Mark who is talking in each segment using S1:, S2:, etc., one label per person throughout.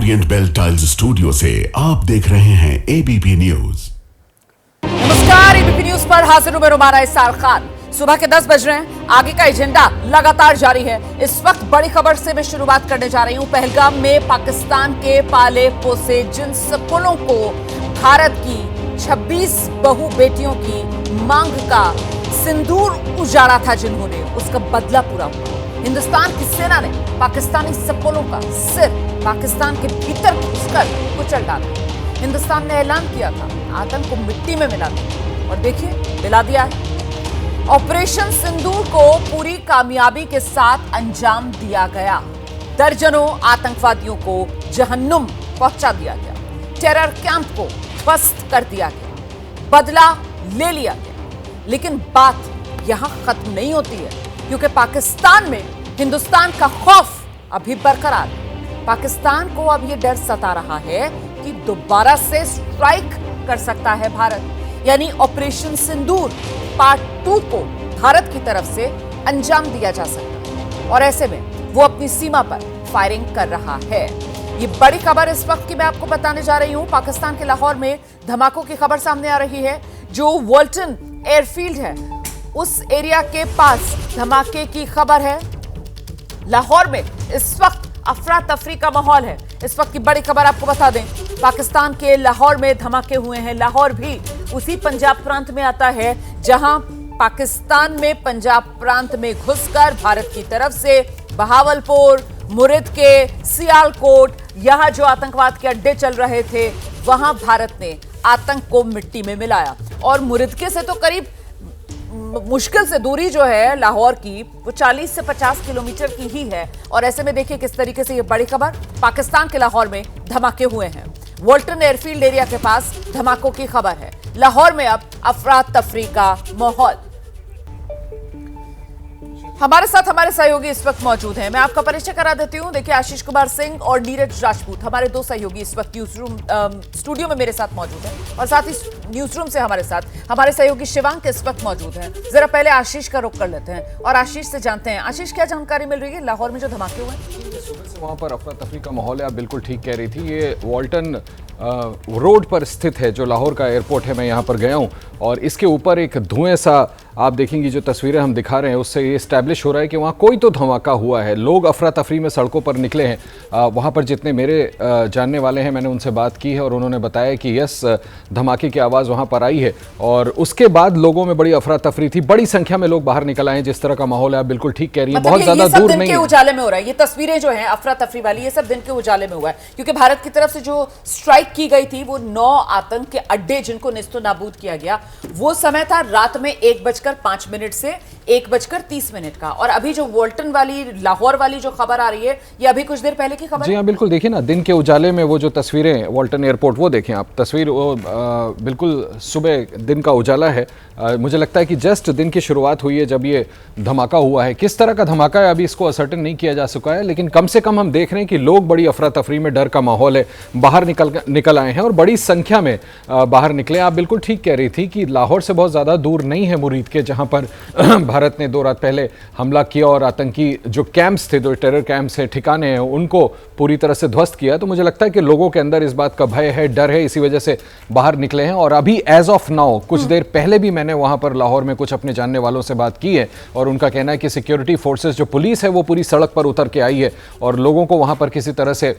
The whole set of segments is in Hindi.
S1: ओरिएंट बेल टाइल्स स्टूडियो से आप देख रहे हैं एबीपी न्यूज।
S2: नमस्कार, एबीपी न्यूज पर हाजिर हूं मैं रुमाना इसार खान। सुबह के 10 बज रहे हैं। आगे का एजेंडा लगातार जारी है। इस वक्त बड़ी खबर से मैं शुरुआत करने जा रही हूं। पहलगाम में पाकिस्तान के पाले पोसे जिन सपूतों को भारत की 26 बहु बेटियों की मांग का सिंदूर उजाड़ा था, जिन्होंने उसका बदला पूरा हुआ। हिंदुस्तान की सेना ने पाकिस्तानी सपूतों का सिर पाकिस्तान के भीतर घुसकर कुचल डाला। हिंदुस्तान ने ऐलान किया था आतंक को मिट्टी में मिला दिया, और देखिए मिला दिया है। ऑपरेशन सिंदूर को पूरी कामयाबी के साथ अंजाम दिया गया। दर्जनों आतंकवादियों को जहन्नुम पहुंचा दिया गया। टेरर कैंप को ध्वस्त कर दिया गया, बदला ले लिया गया। लेकिन बात यहां खत्म नहीं होती है, क्योंकि पाकिस्तान में हिंदुस्तान का खौफ अभी बरकरार है। पाकिस्तान को अब यह डर सता रहा है कि दोबारा से स्ट्राइक कर सकता है भारत, यानी ऑपरेशन सिंदूर पार्ट 2 को भारत की तरफ से अंजाम दिया जा सकता है, और ऐसे में वो अपनी सीमा पर फायरिंग कर रहा है। ये बड़ी खबर इस वक्त की मैं आपको बताने जा रही हूं। पाकिस्तान के लाहौर में धमाकों की खबर सामने आ रही है। जो वॉल्टन एयरफील्ड है, उस एरिया के पास धमाके की खबर है। लाहौर में इस वक्त अफरा तफरी का माहौल है। इस वक्त की बड़ी खबर आपको बता दें, पाकिस्तान के लाहौर में धमाके हुए हैं। लाहौर भी उसी पंजाब प्रांत में आता है जहां पाकिस्तान में पंजाब प्रांत में घुसकर भारत की तरफ से बहावलपुर, मुरिद के सियालकोट, यहां जो आतंकवाद के अड्डे चल रहे थे, वहां भारत ने आतंक को मिट्टी में मिलाया। और मुरिदके से तो करीब मुश्किल से दूरी जो है लाहौर की, वो 40 से 50 किलोमीटर की ही है। और ऐसे में देखिए किस तरीके से ये बड़ी खबर, पाकिस्तान के लाहौर में धमाके हुए हैं। वॉल्टन एयरफील्ड एरिया के पास धमाकों की खबर है। लाहौर में अब अफरा तफरी का माहौल। हमारे साथ हमारे सहयोगी इस वक्त मौजूद हैं। मैं आपका परिचय करा देती हूं। देखिए, आशीष कुमार सिंह और नीरज राजपूत हमारे दो सहयोगी इस वक्त स्टूडियो में मेरे साथ मौजूद हैं, और साथ ही न्यूज रूम से हमारे साथ हमारे सहयोगी शिवांक इस वक्त मौजूद हैं। जरा पहले आशीष का रुख कर लेते हैं और आशीष से जानते हैं, आशीष क्या जानकारी मिल रही है लाहौर में जो धमाके हुए हैं?
S3: सुबह से वहाँ पर अफरा तफरी का माहौल है। आप बिल्कुल ठीक कह रही थी। ये वॉल्टन रोड पर स्थित है, जो लाहौर का एयरपोर्ट है। मैं यहाँ पर गया हूँ, और इसके ऊपर एक धुएं सा, आप देखेंगी जो तस्वीरें हम दिखा रहे हैं, उससे ये इस्टेब्लिश हो रहा है कि वहाँ कोई तो धमाका हुआ है। लोग अफरा तफरी में सड़कों पर निकले हैं। वहाँ पर जितने मेरे जानने वाले हैं, मैंने उनसे बात की है, और उन्होंने बताया कि यस, धमाके की आवाज़ वहाँ पर आई है। और उसके बाद लोगों में बड़ी अफरा तफरी थी, बड़ी संख्या में लोग बाहर निकल आए। जिस तरह का माहौल है, आप बिल्कुल ठीक कह रही है, बहुत ज़्यादा दूर नहीं है।
S2: उजाले में हो रहा है। ये तस्वीरें जो हैं अफरा तफरी वाली, ये सब दिन के उजाले में हुआ है, क्योंकि भारत की तरफ से जो स्ट्राइक की गई थी, वो 9 आतंक के अड्डे जिनको नेस्तो नाबूद किया गया, वो समय था रात में 1:05 से 1:30 का। और अभी जो वॉल्टन वाली, लाहौर वाली जो खबर आ रही है, ये अभी कुछ देर पहले की खबर।
S3: जी हाँ, बिल्कुल। देखिए ना, दिन के उजाले में वो जो तस्वीरें, वॉल्टन एयरपोर्ट, वो देखें आप तस्वीर, वो बिल्कुल सुबह दिन का उजाला है। मुझे लगता है कि जस्ट दिन की शुरुआत हुई है जब ये धमाका हुआ है। किस तरह का धमाका है अभी इसको असर्टेन नहीं किया जा सका है, लेकिन कम से कम हम देख रहे हैं कि लोग बड़ी अफरा तफरी में, डर का माहौल है, बाहर निकल आए हैं, और बड़ी संख्या में बाहर निकले। आप बिल्कुल ठीक कह रही थी कि लाहौर से बहुत ज़्यादा दूर नहीं है मुरीद के, जहाँ पर भारत ने 2 रात पहले हमला किया और आतंकी जो कैंप्स थे, जो टेरर कैंप्स हैं, ठिकाने हैं, उनको पूरी तरह से ध्वस्त किया। तो मुझे लगता है कि लोगों के अंदर इस बात का भय है, डर है, इसी वजह से बाहर निकले हैं। और अभी एज ऑफ नाउ, कुछ देर पहले भी मैंने वहां पर लाहौर में कुछ अपने जानने वालों से बात की है, और उनका कहना है कि सिक्योरिटी फोर्सेस, जो पुलिस है, वो पूरी सड़क पर उतर के आई है, और लोगों को वहां पर किसी तरह से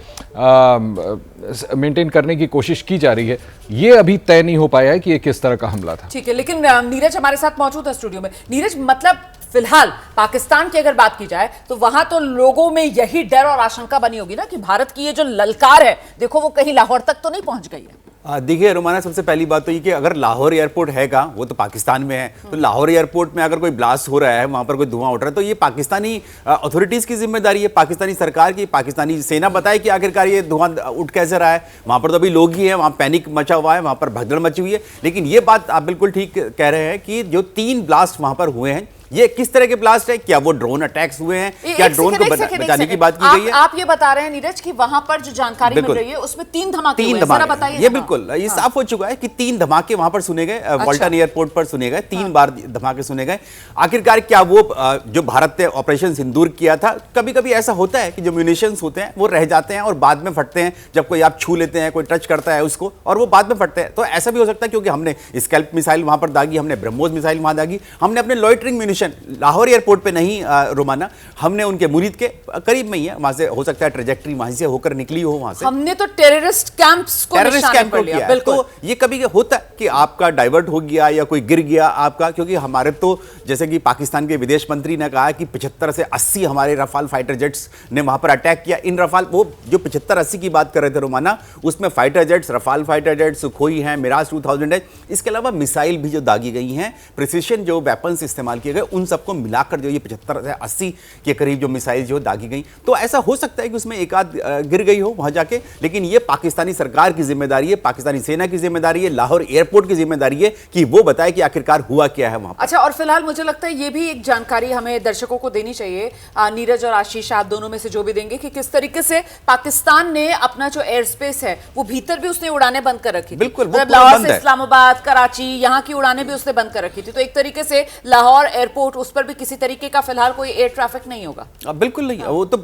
S3: मेंटेन करने की कोशिश की जा रही है। ये अभी तय नहीं हो पाया है कि ये किस तरह का हमला था।
S2: ठीक है, लेकिन नीरज हमारे साथ मौजूद है स्टूडियो में। नीरज, मतलब फिलहाल पाकिस्तान की अगर बात की जाए, तो वहां तो लोगों में यही डर और आशंका बनी होगी ना कि भारत की ये जो ललकार है, देखो वो कहीं लाहौर तक तो नहीं पहुंच गई है।
S4: देखिए रुमाना, सबसे पहली बात तो ये कि अगर लाहौर एयरपोर्ट हैगा, वो तो पाकिस्तान में है, तो लाहौर एयरपोर्ट में अगर कोई ब्लास्ट हो रहा है, वहां पर कोई धुआं उठ रहा है, तो ये पाकिस्तानी अथॉरिटीज की जिम्मेदारी है, पाकिस्तानी सरकार की। पाकिस्तानी सेना बताए कि आखिरकार ये धुआं उठ कैसे रहा है। वहां पर तो अभी लोग ही हैं, वहां पैनिक मचा हुआ है, वहां पर भगदड़ मची हुई है। लेकिन ये बात आप बिल्कुल ठीक कह रहे हैं कि जो 3 ब्लास्ट वहां पर हुए हैं, ये किस तरह के ब्लास्ट है? क्या वो ड्रोन अटैक्स हुए हैं? क्या ड्रोन को बचाने की बात की गई है?
S2: आप ये बता रहे हैं नीरज कि वहां पर जो जानकारी मिल रही है उसमें 3 धमाके हुए हैं, जरा बताइए।
S4: ये बिल्कुल ये साफ हो चुका है कि 3 धमाके वहां पर सुने गए, वाल्टन एयरपोर्ट पर सुने गए, 3 बार धमाके सुने गए। आखिरकार क्या वो जो भारत ने ऑपरेशन सिंदूर किया था, कभी कभी ऐसा होता है कि जो म्यूनिशंस होते हैं वो रह जाते हैं और बाद में फटते हैं, जब कोई आप छू लेते हैं, कोई टच करता है उसको और वो बाद में फटते हैं। तो ऐसा भी हो सकता है क्योंकि हमने स्कैल्प मिसाइल वहां पर दागी, हमने ब्रह्मोस मिसाइल वहां दागी, हमने अपने लॉइटरिंग म्यूनिशन लाहौर एयरपोर्ट पे नहीं रोमाना, हमने उनके मुरीद के करीब में ही है, वहां से हो सकता है ट्रेजेक्ट्री वहां से होकर निकली हो, वहां से
S2: हमने तो टेररिस्ट कैंप्स को निशाने पर लिया।
S4: तो ये कभी होता है कि आपका डाइवर्ट हो गया या कोई गिर गया आपका, क्योंकि हमारे तो जैसे कि पाकिस्तान के विदेश मंत्री ने कहा कि 75 से 80 हमारे रफाल फाइटर जेट्स ने वहां पर अटैक किया। इन रफाल वो जो 75-80 की बात कर रहे थे रोमाना, उसमें fighter jets, Rafale fighter jets, Sukhoi हैं, मिराज 2000 है, इसके अलावा मिसाइल भी जो दागी गई हैं, प्रिसिशन जो वेपन्स इस्तेमाल किए गए, उन सबको मिलाकर जो ये 75 से 80 के करीब जो मिसाइल जो दागी गई। तो ऐसा हो सकता है कि उसमें एक आध गिर गई हो वहां जाके, लेकिन ये पाकिस्तानी सरकार की जिम्मेदारी है, पाकिस्तानी सेना की जिम्मेदारी है, लाहौर एयरपोर्ट की जिम्मेदारी है कि वो बताए कि आखिरकार हुआ क्या है वहां पर।
S2: अच्छा, और फिलहाल मुझे लगता है ये भी एक जानकारी हमें दर्शकों को देनी चाहिए, नीरज और आशीष आप दोनों में से जो भी देंगे, कि किस तरीके से पाकिस्तान ने अपना जो एयर स्पेस है वो भीतर भी उसने उड़ानें बंद कर रखी थी।
S4: बिल्कुल,
S2: मतलब लाहौर से इस्लामाबाद, कराची, यहाँ की उड़ानें भी उसने बंद कर रखी थी। तो एक तरीके से लाहौर एयरपोर्ट, उस पर भी किसी तरीके का फिलहाल कोई एयर ट्रैफिक नहीं होगा।
S4: बिल्कुल नहीं। वो तो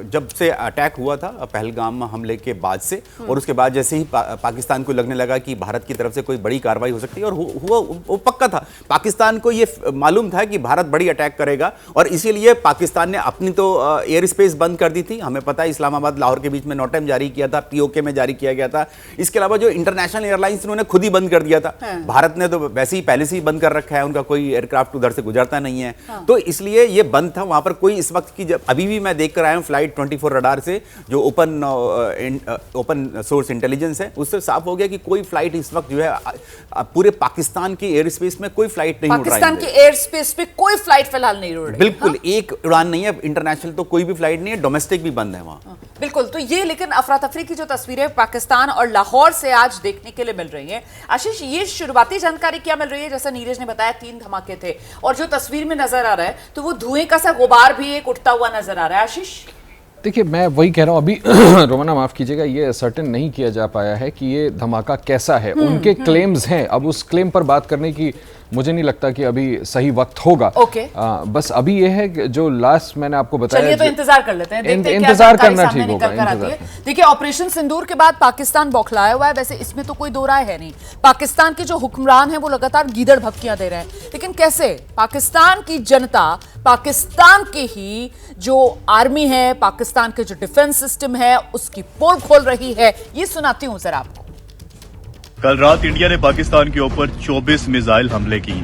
S4: जब से अटैक हुआ था पहलगाम हमले के बाद से, और उसके बाद जैसे ही पाकिस्तान को लगने लगा कि भारत की तरफ से कोई बड़ी कार्रवाई हो सकती है, और हुआ वो पक्का था। पाकिस्तान को ये मालूम था कि भारत बड़ी अटैक करेगा, और इसीलिए पाकिस्तान ने अपनी तो एयर स्पेस बंद कर दी थी। हमें पता है इस्लामाबाद लाहौर के बीच में नोटेम जारी किया था, पीओके में जारी किया गया था। इसके अलावा जो इंटरनेशनल एयरलाइंस उन्होंने खुद ही बंद कर दिया था। भारत ने तो वैसे ही पहले से ही बंद कर रखा है, उनका कोई एयरक्राफ्ट उधर से गुजरता नहीं है। तो इसलिए ये बंद था वहां पर कोई इस वक्त की, जब अभी भी मैं देख कर आया हूं फ्लाइट 24 रडार से, जो ओपन सोर्स इंटेलिजेंस है, उससे साफ हो गया कि कोई फ्लाइट इस वक्त जो है पूरे पाकिस्तान की एयर स्पेस में कोई फ्लाइट नहीं उड़ रही है।
S2: पाकिस्तान की एयर स्पेस पे कोई फ्लाइट फिलहाल नहीं उड़ रही।
S4: बिल्कुल, एक उड़ान नहीं है, इंटरनेशनल तो कोई भी फ्लाइट नहीं है, डोमेस्टिक भी बंद है वहां।
S2: बिल्कुल। तो ये लेकिन अफरा तफरी की जो तस्वीरें पाकिस्तान और लाहौर से आज देखने के लिए मिल रही हैं, आशीष, ये शुरुआती जानकारी क्या मिल रही है? जैसा नीरज ने बताया 3 धमाके थे, और जो तस्वीर में नजर आ रहा है तो वो धुएं का सा गुबार भी एक उठता हुआ नजर आ रहा है। आशीष,
S3: देखिए, मैं वही कह रहा हूँ अभी रोमाना माफ़ कीजिएगा, ये सर्टेन नहीं किया जा पाया है कि ये धमाका कैसा है। उनके क्लेम्स हैं, अब उस क्लेम पर बात करने की मुझे नहीं लगता कि अभी सही वक्त होगा। बस अभी ये है कि जो लास्ट मैंने आपको बताया,
S2: चलिए तो इंतजार कर लेते हैं, देखते हैं
S3: इंतजार करना ठीक होगा।
S2: देखिए, ऑपरेशन सिंदूर के बाद पाकिस्तान बौखलाया हुआ है, वैसे इसमें तो कोई दो राय है नहीं। पाकिस्तान के जो हुक्मरान हैं वो लगातार गीदड़ भभकियां दे रहे हैं, लेकिन कैसे पाकिस्तान की जनता, पाकिस्तान की ही जो आर्मी है, पाकिस्तान के जो डिफेंस सिस्टम है, उसकी पोल खोल रही है, ये सुनाती हूं जरा आपको।
S5: कल रात इंडिया ने पाकिस्तान के ऊपर 24 मिसाइल हमले किए,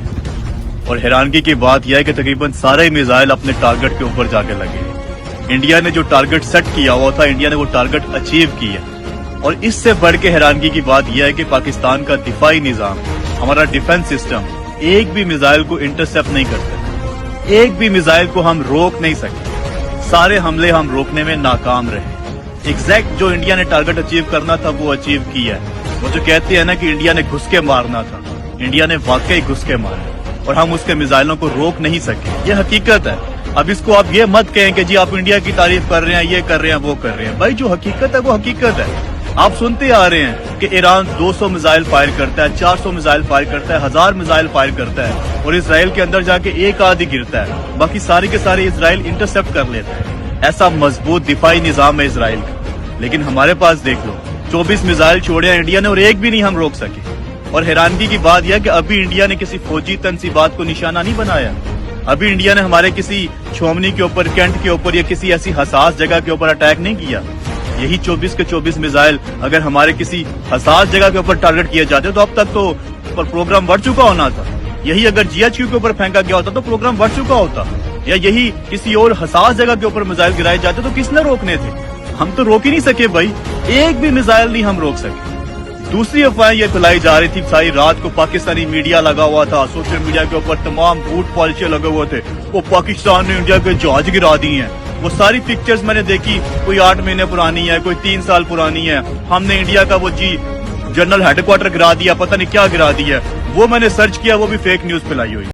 S5: और हैरानगी की बात यह है कि तकरीबन सारे मिसाइल अपने टारगेट के ऊपर जाके लगे। इंडिया ने जो टारगेट सेट किया हुआ था, इंडिया ने वो टारगेट अचीव किया। और इससे बढ़ के हैरानगी की बात यह है कि पाकिस्तान का दिफाई निजाम, हमारा डिफेंस सिस्टम, एक भी मिसाइल को इंटरसेप्ट नहीं कर सकता, एक भी मिसाइल को हम रोक नहीं सकते। सारे हमले हम रोकने में नाकाम रहे। एग्जैक्ट जो इंडिया ने टारगेट अचीव करना था वो अचीव किया है। वो जो कहते हैं ना कि इंडिया ने घुस के मारना था, इंडिया ने वाकई घुस के मारा, और हम उसके मिसाइलों को रोक नहीं सके। ये हकीकत है। अब इसको आप ये मत कहें कि जी आप इंडिया की तारीफ कर रहे हैं, ये कर रहे हैं, वो कर रहे हैं। भाई जो हकीकत है वो हकीकत है। आप सुनते आ रहे हैं कि ईरान 200 मिसाइल फायर करता है, 400 मिसाइल फायर करता है, 1000 मिसाइल फायर करता है, और इसराइल के अंदर जाके एक आधी गिरता है, बाकी सारे के सारे इसराइल इंटरसेप्ट कर लेता है। ऐसा मजबूत दिफाई निजाम है इसराइल का। लेकिन हमारे पास देख लो, 24 मिसाइल छोड़े इंडिया ने, और एक भी नहीं हम रोक सके। और हैरानगी की बात यह कि अभी इंडिया ने किसी फौजी तनसीबात को निशाना नहीं बनाया। अभी इंडिया ने हमारे किसी छोमनी के ऊपर, कैंट के ऊपर, या किसी ऐसी हसास जगह के ऊपर अटैक नहीं किया। यही 24 के 24 मिसाइल अगर हमारे किसी हसास जगह के ऊपर टारगेट किए जाते तो अब तक तो प्रोग्राम बढ़ चुका होना था। यही अगर GHQ के ऊपर फेंका गया होता तो प्रोग्राम बढ़ चुका होता, या यही किसी और हसास जगह के ऊपर मिसाइल गिराए जाते तो किसने रोकने थे? हम तो रोक ही नहीं सके भाई, एक भी मिसाइल नहीं हम रोक सके। दूसरी अफवाहें ये फैलाई जा रही थी, सारी रात को पाकिस्तानी मीडिया लगा हुआ था, सोशल मीडिया के ऊपर तमाम झूठ पॉलिसी लगे हुए थे, वो पाकिस्तान ने इंडिया के जहाज गिरा दिए हैं। वो सारी पिक्चर्स मैंने देखी, कोई 8 महीने पुरानी है, कोई 3 साल पुरानी है। हमने इंडिया का वो जनरल हेडक्वार्टर गिरा दिया, पता नहीं क्या गिरा दिया। वो मैंने सर्च किया, वो भी फेक न्यूज फैलाई हुई।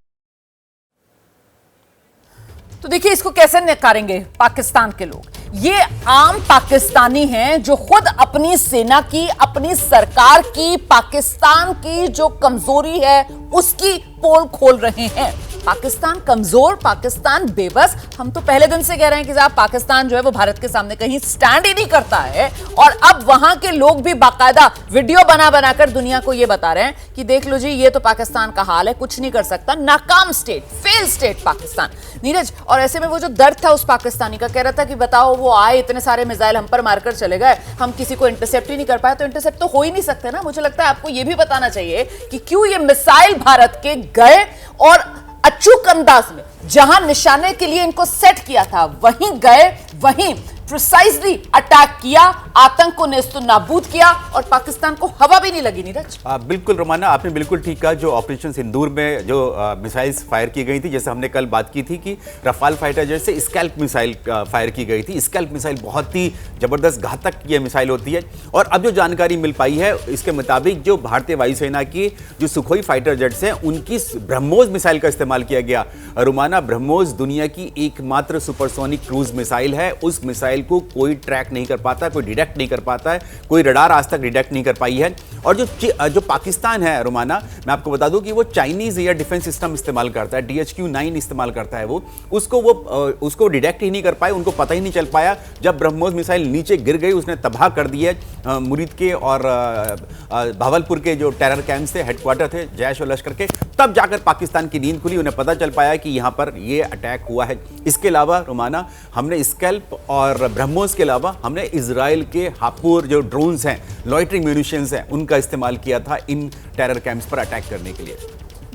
S2: तो देखिए इसको कैसे नकारेंगे पाकिस्तान के लोग। ये आम पाकिस्तानी हैं जो खुद अपनी सेना की, अपनी सरकार की, पाकिस्तान की जो कमजोरी है उसकी पोल खोल रहे हैं। पाकिस्तान कमजोर, पाकिस्तान बेबस। हम तो पहले दिन से कह रहे हैं कि साहब पाकिस्तान जो है वो भारत के सामने कहीं स्टैंड ही नहीं करता है, और अब वहां के लोग भी बाकायदा वीडियो बना बनाकर दुनिया को ये बता रहे हैं कि देख लो जी ये तो पाकिस्तान का हाल है, कुछ नहीं कर सकता, नाकाम state, fail state Pakistan. Neeraj, और ऐसे में वो जो दर्द था उस पाकिस्तानी का, कह रहा था कि बताओ वो आए, इतने सारे मिसाइल हम पर मारकर चले गए, हम किसी को इंटरसेप्ट ही नहीं कर पाए। तो इंटरसेप्ट तो हो ही नहीं सकते ना। मुझे लगता है आपको ये भी बताना चाहिए कि क्यों ये मिसाइल भारत के गए और अचूक अंदाज में जहां निशाने के लिए इनको सेट किया था वहीं गए, वहीं प्रिसाइजली अटैक किया, आतंक को नेस्तनाबूद किया, और पाकिस्तान को हवा भी नहीं लगी। नीरज,
S4: बिल्कुल रोमाना, आपने बिल्कुल ठीक कहा। जो ऑपरेशन सिंदूर में जो मिसाइल्स फायर की गई थी, जैसे हमने कल बात की थी कि रफाल फाइटर जेट से स्कैल्प मिसाइल फायर की गई थी। स्कैल्प मिसाइल बहुत ही जबरदस्त घातक ये मिसाइल होती है। और अब जो जानकारी मिल पाई है इसके मुताबिक जो भारतीय वायुसेना की जो सुखोई फाइटर जेट्स हैं उनकी ब्रह्मोस मिसाइल का इस्तेमाल किया गया। रोमाना, ब्रह्मोस दुनिया की एकमात्र सुपरसोनिक क्रूज मिसाइल है। उस मिसाइल को कोई ट्रैक नहीं कर पाता, कोई डिटेक्ट नहीं कर पाता है, कोई रडार आज तक डिटेक्ट नहीं कर पाई है। और जो पाकिस्तान है रोमाना, मैं आपको बता दूं कि वो चाइनीज एयर डिफेंस सिस्टम इस्तेमाल करता है, DHQ-9 इस्तेमाल करता है। वो उसको डिटेक्ट ही नहीं कर पाए, उनको पता ही नहीं चल पाया। जब ब्रह्मोस मिसाइल नीचे गिर गई उसने तबाह कर दिया मुरीद के और भावलपुर के जो टेरर कैंप्स थे, हेडक्वार्टर थे जैश और लश्कर के, तब जाकर पाकिस्तान की नींद खुली, उन्हें पता चल पाया कि यहां पर ये अटैक हुआ है। इसके अलावा रोमाना, हमने स्कैल्प और ब्रह्मोस के अलावा हमने इजराइल के हापुर जो ड्रोन्स हैं, लॉइटरिंग म्यूनिशंस हैं, उनका इस्तेमाल किया था इन टेरर कैंप्स पर अटैक करने के लिए।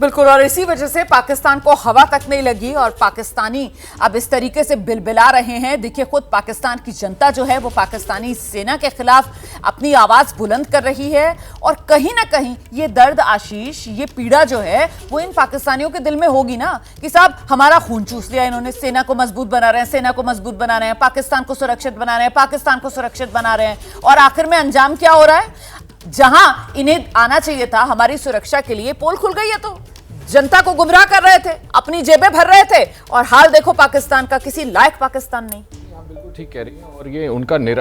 S2: बिल्कुल, और इसी वजह से पाकिस्तान को हवा तक नहीं लगी और पाकिस्तानी अब इस तरीके से बिलबिला रहे हैं। देखिए खुद पाकिस्तान की जनता जो है वो पाकिस्तानी सेना के खिलाफ अपनी आवाज बुलंद कर रही है, और कहीं ना कहीं ये दर्द, आशीष, ये पीड़ा जो है वो इन पाकिस्तानियों के दिल में होगी ना कि साहब हमारा खून चूस लिया इन्होंने, सेना को मजबूत बना रहे हैं, सेना को मजबूत बना रहे हैं, पाकिस्तान को सुरक्षित बना रहे हैं, पाकिस्तान को सुरक्षित बना रहे हैं, और आखिर में अंजाम क्या हो रहा है? जहां इन्हें आना चाहिए था हमारी सुरक्षा के लिए, पोल खुल गई है। तो जनता को गुमराह कर रहे थे, अपनी जेबें भर रहे थे, और हाल देखो पाकिस्तान का, किसी लायक पाकिस्तान नहीं।
S3: आप बिल्कुल ठीक कह रही हैं, और ये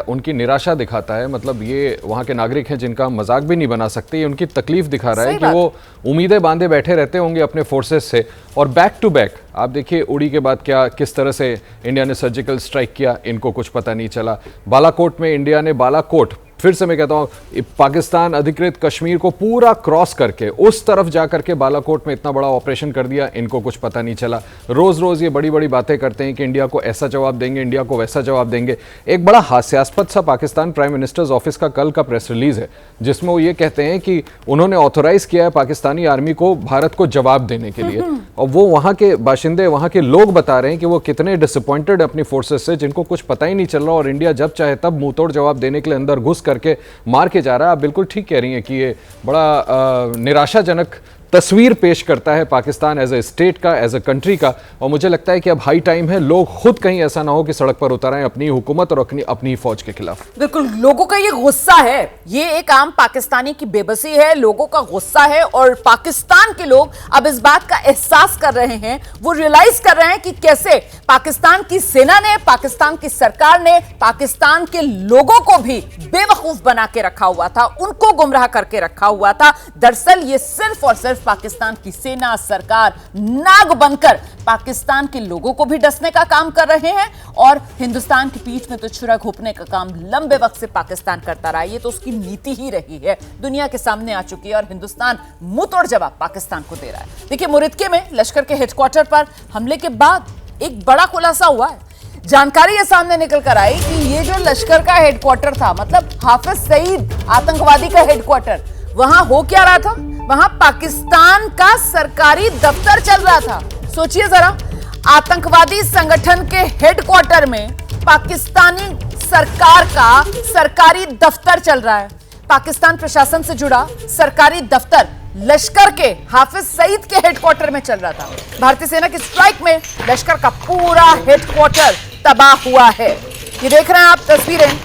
S3: उनकी निराशा दिखाता है। मतलब ये वहाँ के नागरिक हैं जिनका मजाक भी नहीं बना सकते। ये उनकी तकलीफ दिखा रहा है कि वो उम्मीदें बांधे बैठे रहते होंगे अपने फोर्सेस से, और बैक टू बैक आप देखिए उड़ी के बाद किस तरह से इंडिया ने सर्जिकल स्ट्राइक किया, इनको कुछ पता नहीं चला। बालाकोट में इंडिया ने, बालाकोट फिर से मैं कहता हूं, पाकिस्तान अधिकृत कश्मीर को पूरा क्रॉस करके उस तरफ जाकर के बालाकोट में इतना बड़ा ऑपरेशन कर दिया, इनको कुछ पता नहीं चला। रोज रोज ये बड़ी बड़ी बातें करते हैं कि इंडिया को ऐसा जवाब देंगे, इंडिया को वैसा जवाब देंगे। एक बड़ा हास्यास्पद सा पाकिस्तान प्राइम मिनिस्टर्स ऑफिस का कल का प्रेस रिलीज है जिसमें वो ये कहते हैं कि उन्होंने ऑथोराइज किया है पाकिस्तानी आर्मी को भारत को जवाब देने के लिए, और वो वहां के बाशिंदे, वहां के लोग बता रहे हैं कि वो कितने डिसअपॉइंटेड अपनी फोर्सेस से, जिनको कुछ पता ही नहीं चल रहा, और इंडिया जब चाहे तब मुंह तोड़ जवाब देने के लिए अंदर घुस करके मार के जा रहा है। आप बिल्कुल ठीक कह रही हैं कि ये बड़ा निराशाजनक तस्वीर पेश करता है पाकिस्तान एज ए स्टेट का, एज ए कंट्री का। और मुझे लगता है कि अब हाई टाइम है लोग खुद कहीं ऐसा ना हो कि सड़क पर उतर आए अपनी हुकूमत और अपनी फौज के खिलाफ।
S2: बिल्कुल, लोगों का ये गुस्सा है, ये एक आम पाकिस्तानी की बेबसी है, लोगों का गुस्सा है, और पाकिस्तान के लोग अब इस बात का एहसास कर रहे हैं, वो रियलाइज कर रहे हैं कि कैसे पाकिस्तान की सेना ने, पाकिस्तान की सरकार ने पाकिस्तान के लोगों को भी बेवकूफ बना के रखा हुआ था, उनको गुमराह करके रखा हुआ था। दरअसल ये सिर्फ और सिर्फ पाकिस्तान की सेना, सरकार नाग बनकर पाकिस्तान के लोगों को भी डसने का काम कर रहे हैं, और हिंदुस्तान की पीठ में तो छुरा घोंपने का काम लंबे वक्त से पाकिस्तान करता रहा है। ये तो उसकी नीति ही रही है, दुनिया के सामने आ चुकी है, और हिंदुस्तान मुंह तोड़ जवाब पाकिस्तान को दे रहा है। देखिए मुरिदके में लश्कर के हेडक्वार्टर पर हमले के बाद एक बड़ा खुलासा हुआ है। जानकारी ये सामने निकल कर आई कि ये जो लश्कर का हेडक्वार्टर था, मतलब हाफिज सईद आतंकवादी का हेडक्वार्टर, वहां हो क्या रहा था? वहां पाकिस्तान का सरकारी दफ्तर चल रहा था। सोचिए जरा, आतंकवादी संगठन के हेडक्वार्टर में पाकिस्तानी सरकार का सरकारी दफ्तर चल रहा है। पाकिस्तान प्रशासन से जुड़ा सरकारी दफ्तर लश्कर के हाफिज सईद के हेडक्वार्टर में चल रहा था। भारतीय सेना की स्ट्राइक में लश्कर का पूरा हेडक्वार्टर तबाह हुआ है। ये देख रहे हैं आप तस्वीरें,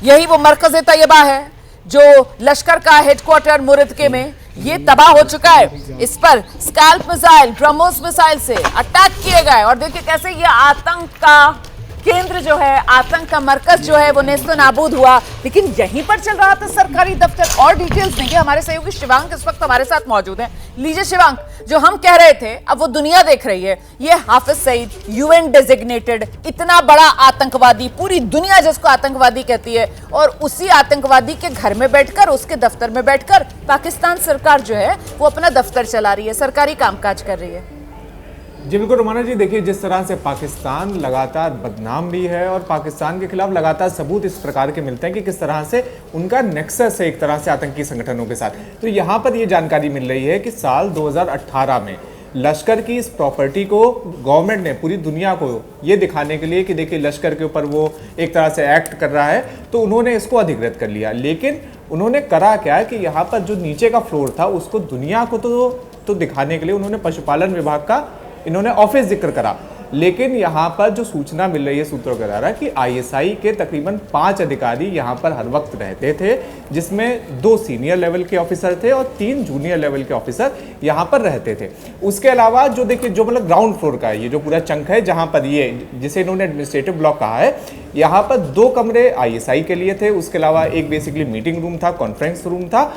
S2: यही वो मरकज़-ए-तैयबा है जो लश्कर का हेडक्वार्टर मुरिदके में, ये तबाह हो चुका है। इस पर स्कैल्प मिसाइल, ब्रह्मोस मिसाइल से अटैक किए गए और देखिए कैसे ये आतंक का केंद्र जो है, आतंक का मरकज जो है वो नेस्तो नाबूद हुआ। लेकिन यहीं पर चल रहा था सरकारी दफ्तर। और डिटेल्स देंगे हमारे सहयोगी शिवांक इस वक्त हमारे साथ मौजूद हैं। लीजिए शिवांक, जो हम कह रहे थे अब वो दुनिया देख रही है। ये हाफिज सईद यूएन डेजिग्नेटेड इतना बड़ा आतंकवादी, पूरी दुनिया जिसको आतंकवादी कहती है, और उसी आतंकवादी के घर में बैठकर, उसके दफ्तर में बैठकर पाकिस्तान सरकार जो है वो अपना दफ्तर चला रही है, सरकारी कामकाज कर रही है।
S6: जी बिल्कुल रुमाना जी, देखिए जिस तरह से पाकिस्तान लगातार बदनाम भी है और पाकिस्तान के खिलाफ लगातार सबूत इस प्रकार के मिलते हैं कि किस तरह से उनका नेक्सस है एक तरह से आतंकी संगठनों के साथ। तो यहाँ पर ये जानकारी मिल रही है कि साल 2018 में लश्कर की इस प्रॉपर्टी को गवर्नमेंट ने पूरी दुनिया को ये दिखाने के लिए कि देखिए लश्कर के ऊपर वो एक तरह से एक्ट कर रहा है, तो उन्होंने इसको अधिकृत कर लिया। लेकिन उन्होंने करा क्या है कि यहाँ पर जो नीचे का फ्लोर था उसको दुनिया को तो दिखाने के लिए उन्होंने पशुपालन विभाग का इन्होंने ऑफिस जिक्र करा। लेकिन यहाँ पर जो सूचना मिल रही है सूत्रों के द्वारा कि आईएसआई के तकरीबन 5 अधिकारी यहाँ पर हर वक्त रहते थे, जिसमें 2 सीनियर लेवल के ऑफिसर थे और 3 जूनियर लेवल के ऑफिसर यहाँ पर रहते थे। उसके अलावा जो देखिए जो मतलब ग्राउंड फ्लोर का है ये जो पूरा चंक है, जहाँ पर ये जिसे इन्होंने एडमिनिस्ट्रेटिव ब्लॉक कहा है, यहाँ पर 2 कमरे आईएसआई के लिए थे। उसके अलावा एक बेसिकली मीटिंग रूम था, कॉन्फ्रेंस रूम था,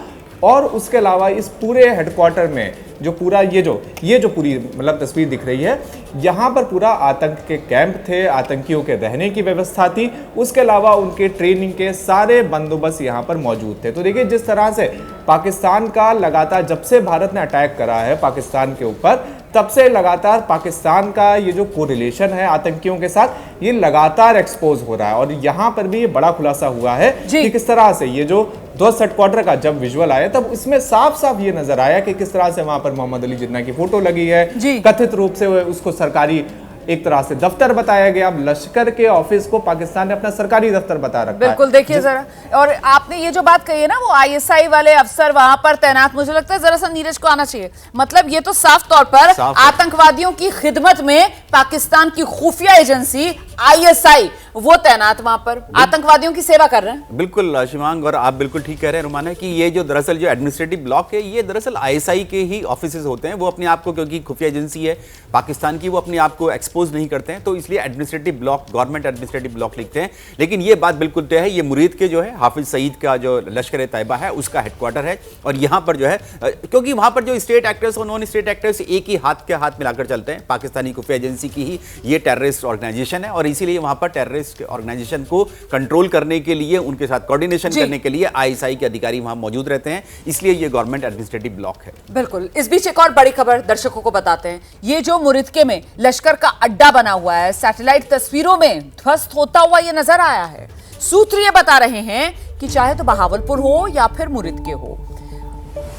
S6: और उसके अलावा इस पूरे हेडक्वार्टर में जो पूरा ये जो पूरी मतलब तस्वीर दिख रही है, यहाँ पर पूरा आतंक के कैंप थे, आतंकियों के रहने की व्यवस्था थी। उसके अलावा उनके ट्रेनिंग के सारे बंदोबस्त यहाँ पर मौजूद थे। तो देखिए जिस तरह से पाकिस्तान का लगातार जब से भारत ने अटैक करा है पाकिस्तान के ऊपर, तब से लगातार पाकिस्तान का ये जो कोरिलेशन है आतंकियों के साथ, ये लगातार एक्सपोज हो रहा है। और यहाँ पर भी ये बड़ा खुलासा हुआ है कि किस तरह से ये जो ध्वस्त हेडक्वार्टर का जब विजुअल आया तब इसमें साफ साफ ये नजर आया कि किस तरह से वहां पर मोहम्मद अली जिन्ना की फोटो लगी है। कथित रूप से उसको सरकारी एक तरह से दफ्तर बताया गया। अब लश्कर के ऑफिस को पाकिस्तान ने अपना सरकारी दफ्तर बता रखा है।
S2: बिल्कुल, देखिए जरा, और आपने ये जो बात कही है ना, वो आईएसआई वाले अफसर वहां पर तैनात, मुझे लगता है जरा सा नीरज को आना चाहिए। मतलब ये तो साफ तौर पर आतंकवादियों की खिदमत में पाकिस्तान की खुफिया एजेंसी आईएसआई वो तैनात वहां पर आतंकवादियों की सेवा कर रहे हैं।
S4: बिल्कुल शिवांग, और आप बिल्कुल ठीक कह रहे हैं रुमाना कि ये जो दरअसल जो एडमिनिस्ट्रेटिव ब्लॉक है, ये दरअसल आईएसआई के ही ऑफिसेज होते हैं। वो अपने आप को, क्योंकि खुफिया एजेंसी है पाकिस्तान की, वो अपने आप को एक्सपोज नहीं करते हैं, तो इसलिए administrative block, government administrative block लिखते हैं। लेकिन ये बात बिल्कुल तय है, ये मुरीद के जो है हाफिज सईद का जो लश्कर तैयबा है उसका हेडक्वार्टर है। और यहाँ पर जो है, क्योंकि वहां पर जो स्टेट एक्टर्स और नॉन स्टेट एक्टर्स एक ही हाथ के हाथ मिलाकर चलते हैं, पाकिस्तानी खुफिया एजेंसी की ही ये टेररिस्ट ऑर्गेनाइजेशन है। और इसीलिए वहां पर टेररिस्ट ऑर्गेनाइजेशन को कंट्रोल करने के लिए, उनके साथ कोऑर्डिनेशन करने के लिए आईएसआई के अधिकारी वहां मौजूद रहते हैं। इसलिए ये गवर्नमेंट एडमिनिस्ट्रेटिव ब्लॉक है।
S2: बिल्कुल। इस बीच एक और बड़ी खबर दर्शकों को बताते हैं। ये जो मुरिदके में लश्कर का अड्डा बना हुआ है, सैटेलाइट तस्वीरों में ध्वस्त होता हुआ ये नजर आया है। सूत्र ये बता रहे हैं कि चाहे तो बहावलपुर हो या फिर मुरिदके हो,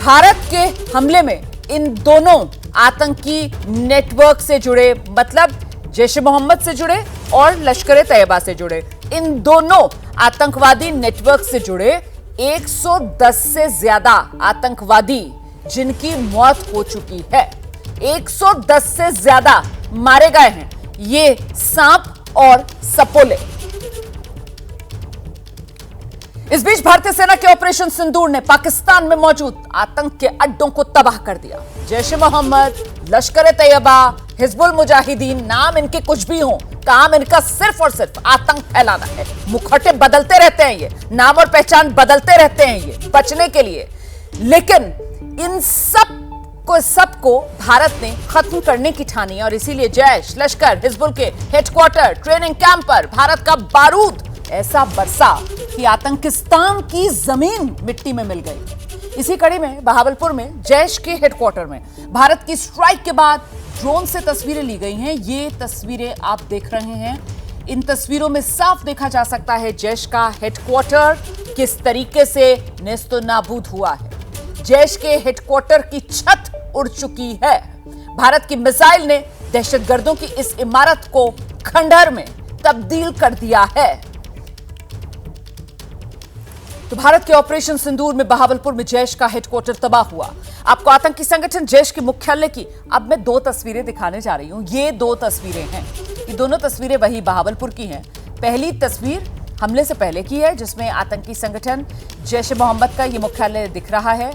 S2: भारत के हमले में इन दोनों आतंकी नेटवर्क से जुड़े, मतलब जैश ए मोहम्मद से जुड़े और लश्कर तैयबा से जुड़े, इन दोनों आतंकवादी नेटवर्क से जुड़े 110 से ज्यादा आतंकवादी जिनकी मौत हो चुकी है, 110 से ज्यादा मारे गए हैं। ये सांप और सपोले। इस बीच भारतीय सेना के ऑपरेशन सिंदूर ने पाकिस्तान में मौजूद आतंक के अड्डों को तबाह कर दिया। जैश ए मोहम्मद, लश्कर तैयबा, हिजबुल मुजाहिदीन, नाम इनके कुछ भी हों, काम इनका सिर्फ और सिर्फ आतंक फैलाना है। मुखौटे बदलते रहते हैं, ये नाम और पहचान बदलते रहते हैं ये बचने के लिए। लेकिन इन सबको भारत ने खत्म करने की ठानी और इसीलिए जैश, लश्कर, हिजबुल के हेडक्वार्टर, ट्रेनिंग कैंप पर भारत का बारूद ऐसा बरसा कि आतंकिस्तान की जमीन मिट्टी में मिल गई। इसी कड़ी में बहावलपुर में जैश के हेडक्वार्टर में भारत की स्ट्राइक के बाद ड्रोन से तस्वीरें ली गई हैं। ये तस्वीरें आप देख रहे हैं। इन तस्वीरों में साफ देखा जा सकता है जैश का हेडक्वार्टर किस तरीके से नेस्तो नाबूद हुआ है। जैश के हेडक्वार्टर की छत उड़ चुकी है। भारत की मिसाइल ने दहशतगर्दों की इस इमारत को खंडहर में तब्दील कर दिया है। तो भारत के ऑपरेशन सिंदूर में बहावलपुर में जैश का हेडक्वार्टर तबाह हुआ। आपको आतंकी संगठन जैश के मुख्यालय की अब मैं 2 तस्वीरें दिखाने जा रही हूं। ये 2 तस्वीरें हैं, ये दोनों तस्वीरें वही बहावलपुर की हैं। पहली तस्वीर हमले से पहले की है, जिसमें आतंकी संगठन जैश ए मोहम्मद का ये मुख्यालय दिख रहा है।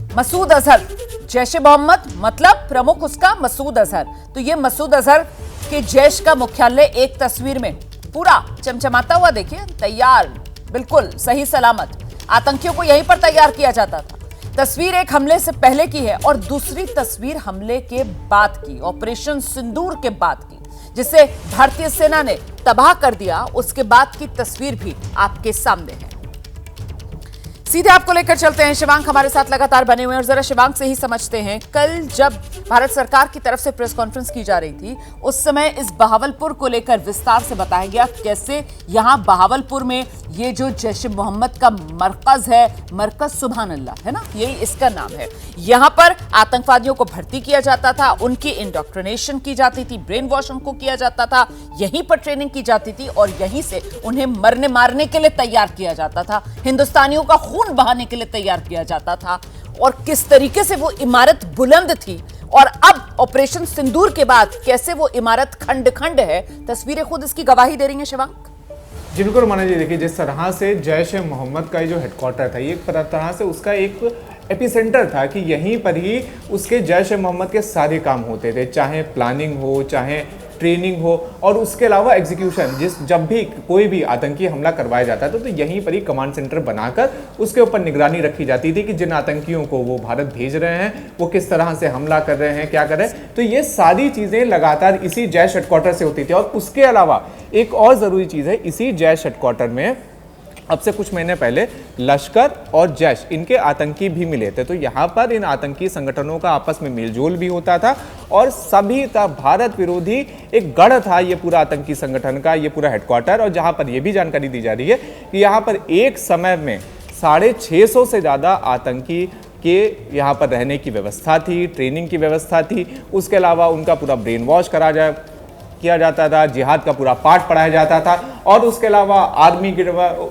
S2: मसूद अजहर, जैश ए मोहम्मद मतलब प्रमुख उसका मसूद अजहर। तो ये मसूद अजहर के जैश का मुख्यालय एक तस्वीर में पूरा चमचमाता हुआ देखिए, तैयार, बिल्कुल सही सलामत। आतंकियों को यहीं पर तैयार किया जाता था। तस्वीर एक हमले से पहले की है और दूसरी तस्वीर हमले के बाद की, ऑपरेशन सिंदूर के बाद की, जिसे भारतीय सेना ने तबाह कर दिया। उसके बाद की तस्वीर भी आपके सामने है। सीधे आपको लेकर चलते हैं, शिवांक हमारे साथ लगातार बने हुए हैं और जरा शिवांक से ही समझते हैं। कल जब भारत सरकार की तरफ से प्रेस कॉन्फ्रेंस की जा रही थी, उस समय इस बहावलपुर को लेकर विस्तार से बताया गया कैसे यहां बहावलपुर में ये जो जैश ए मोहम्मद का मरकज है, मरकज सुभान अल्लाह है ना, यही इसका नाम है, यहां पर आतंकवादियों को भर्ती किया जाता था, उनकी इंडोक्ट्रिनेशन की जाती थी, ब्रेन वॉश उनको किया जाता था, यहीं पर ट्रेनिंग की जाती थी और यहीं से उन्हें मरने मारने के लिए तैयार किया जाता था, हिंदुस्तानियों का खून बहाने के लिए तैयार किया जाता था। और किस तरीके से वो इमारत बुलंद थी और अब ऑपरेशन सिंदूर के बाद कैसे वो इमारत खंड खंड है, तस्वीरें खुद इसकी गवाही दे रही हैं शिवांक।
S6: जी बिल्कुल रुमाना जी, देखिए जिस तरह से जैश ए मोहम्मद का जो हेडक्वार्टर था, ये एक तरह से उसका एक एपिसेंटर था कि यहीं पर ही उसके जैश ए मोहम्मद के सारे काम होते थे, चाहे प्लानिंग हो, चाहे ट्रेनिंग हो और उसके अलावा एग्जीक्यूशन। जब भी कोई भी आतंकी हमला करवाया जाता था तो यहीं पर ही कमांड सेंटर बनाकर उसके ऊपर निगरानी रखी जाती थी कि जिन आतंकियों को वो भारत भेज रहे हैं वो किस तरह से हमला कर रहे हैं, क्या कर रहे हैं। तो ये सारी चीज़ें लगातार इसी जैश हेडक्वार्टर से होती थी। और उसके अलावा एक और ज़रूरी चीज़ है, इसी जैश हेडक्वार्टर में अब से कुछ महीने पहले लश्कर और जैश इनके आतंकी भी मिले थे। तो यहाँ पर इन आतंकी संगठनों का आपस में मेलजोल भी होता था और सभी भारत विरोधी एक गढ़ था ये पूरा आतंकी संगठन का, ये पूरा हेडक्वार्टर। और जहाँ पर यह भी जानकारी दी जा रही है कि यहाँ पर एक समय में 650 से ज़्यादा आतंकी के यहाँ पर रहने की व्यवस्था थी, ट्रेनिंग की व्यवस्था थी। उसके अलावा उनका पूरा ब्रेन वॉश किया जाता था, जिहाद का पूरा पाठ पढ़ाया जाता था और उसके अलावा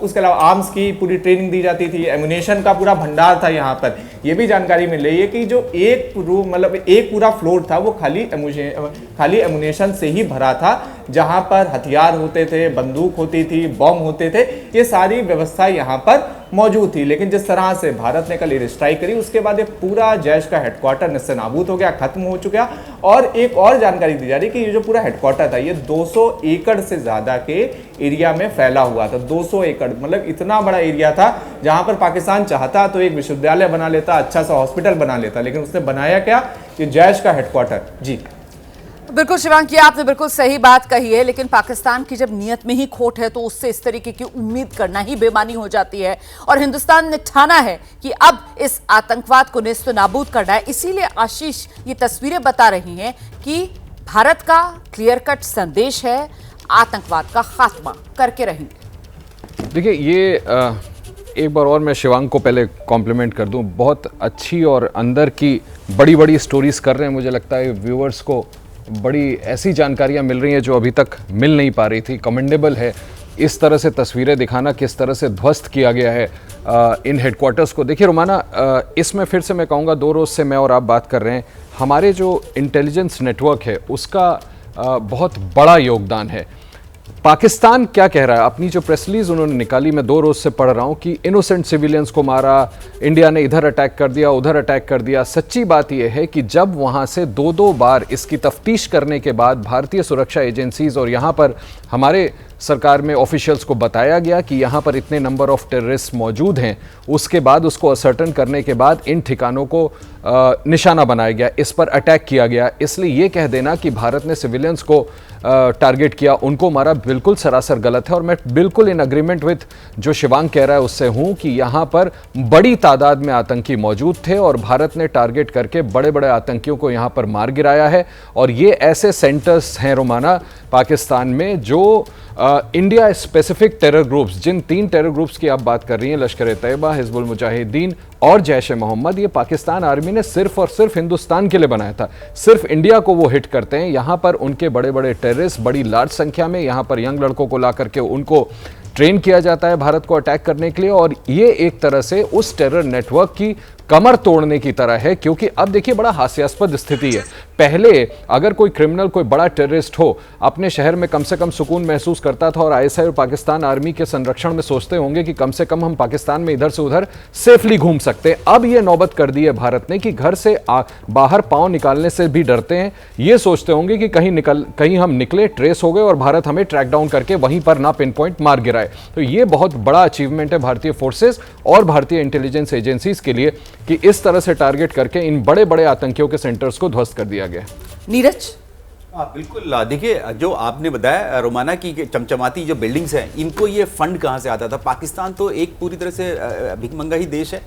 S6: उसके अलावा आर्म्स की पूरी ट्रेनिंग दी जाती थी, एमुनेशन का पूरा भंडार था। यहाँ पर यह भी जानकारी मिल रही है कि जो एक रूम मतलब एक पूरा फ्लोर था वो खाली एमुनेशन से ही भरा था, जहाँ पर हथियार होते थे, बंदूक होती थी, बम होते थे, ये सारी व्यवस्था यहाँ पर मौजूद थी। लेकिन जिस तरह से भारत ने कल एयर स्ट्राइक करी उसके बाद ये पूरा जैश का हेडक्वार्टर निस्तेनाबूद हो गया, खत्म हो चुका। और एक और जानकारी दी जा रही है कि ये जो पूरा हेडक्वार्टर था ये 200 एकड़ से ज्यादा के एरिया में फैला हुआ था। 200 एकड़ मतलब इतना बड़ा एरिया था जहां पर पाकिस्तान चाहता तो एक विश्वविद्यालय बना लेता, अच्छा सा हॉस्पिटल बना लेता, लेकिन उसने बनाया क्या, ये जैश का हेडक्वार्टर। जी
S2: बिल्कुल शिवांक, ये आपने बिल्कुल सही बात कही है, लेकिन पाकिस्तान की जब नीयत में ही खोट है तो उससे इस तरीके की उम्मीद करना ही बेमानी हो जाती है। और हिंदुस्तान ने ठाना है कि अब इस आतंकवाद को नेस्तनाबूद करना है। इसीलिए आशीष ये तस्वीरें बता रही हैं कि भारत का क्लियर कट संदेश है, आतंकवाद का खात्मा करके रहेंगे।
S3: देखिए ये एक बार और मैं शिवांग को पहले कॉम्प्लीमेंट कर दूं, बहुत अच्छी और अंदर की बड़ी बड़ी स्टोरीज कर रहे हैं। मुझे लगता है व्यूअर्स को बड़ी ऐसी जानकारियां मिल रही हैं जो अभी तक मिल नहीं पा रही थी। कमेंडेबल है इस तरह से तस्वीरें दिखाना, किस तरह से ध्वस्त किया गया है इन हेडक्वार्टर्स को। देखिए रोमाना, इसमें फिर से मैं कहूँगा 2 रोज़ से मैं और आप बात कर रहे हैं, हमारे जो इंटेलिजेंस नेटवर्क है उसका बहुत बड़ा योगदान है। पाकिस्तान क्या कह रहा है, अपनी जो प्रेस रिलीज उन्होंने निकाली, मैं 2 रोज से पढ़ रहा हूं कि इनोसेंट सिविलियंस को मारा, इंडिया ने इधर अटैक कर दिया, उधर अटैक कर दिया। सच्ची बात यह है कि जब वहां से 2-2 बार इसकी तफ्तीश करने के बाद भारतीय सुरक्षा एजेंसीज और यहां पर हमारे सरकार में ऑफिशियल्स को बताया गया कि यहाँ पर इतने नंबर ऑफ टेररिस्ट मौजूद हैं, उसके बाद उसको असर्टन करने के बाद इन ठिकानों को निशाना बनाया गया, इस पर अटैक किया गया। इसलिए ये कह देना कि भारत ने सिविलियंस को टारगेट किया, उनको मारा, बिल्कुल सरासर गलत है। और मैं बिल्कुल इन अग्रीमेंट विथ जो शिवांग कह रहा है उससे हूँ कि यहाँ पर बड़ी तादाद में आतंकी मौजूद थे और भारत ने टारगेट करके बड़े बड़े आतंकियों को यहाँ पर मार गिराया है। और ये ऐसे सेंटर्स हैं रोमाना पाकिस्तान में जो इंडिया स्पेसिफिक टेरर ग्रुप्स, जिन 3 टेरर ग्रुप्स की आप बात कर रही हैं, लश्कर ए तैयबा, हिजबुल मुजाहिदीन और जैश ए मोहम्मद, ये पाकिस्तान आर्मी ने सिर्फ और सिर्फ हिंदुस्तान के लिए बनाया था, सिर्फ इंडिया को वो हिट करते हैं। यहाँ पर उनके बड़े बड़े टेररिस्ट बड़ी लार्ज संख्या में, यहाँ पर यंग लड़कों को ला करके उनको ट्रेन किया जाता है भारत को अटैक करने के लिए। और ये एक तरह से उस टेरर नेटवर्क की कमर तोड़ने की तरह है, क्योंकि अब देखिए बड़ा हास्यास्पद स्थिति है। पहले अगर कोई क्रिमिनल, कोई बड़ा टेररिस्ट हो, अपने शहर में कम से कम सुकून महसूस करता था और आईएसआई और पाकिस्तान आर्मी के संरक्षण में सोचते होंगे कि कम से कम हम पाकिस्तान में इधर से उधर सेफली घूम सकते हैं। अब ये नौबत कर दी है भारत ने कि घर से बाहर पांव निकालने से भी डरते हैं। ये सोचते होंगे कि कहीं हम निकले, ट्रेस हो गए और भारत हमें ट्रैक डाउन करके वहीं पर ना पिन पॉइंट मार गिराए। तो ये बहुत बड़ा अचीवमेंट है भारतीय फोर्सेस और भारतीय इंटेलिजेंस एजेंसीज के लिए कि इस तरह से टारगेट करके इन बड़े बड़े आतंकियों के सेंटर्स को ध्वस्त कर दिया गया।
S2: नीरज,
S4: बिल्कुल, देखिए जो आपने बताया रोमाना की चमचमाती जो बिल्डिंग्स हैं, इनको ये फंड कहाँ से आता था? पाकिस्तान तो एक पूरी तरह से भिखमंगा ही देश है,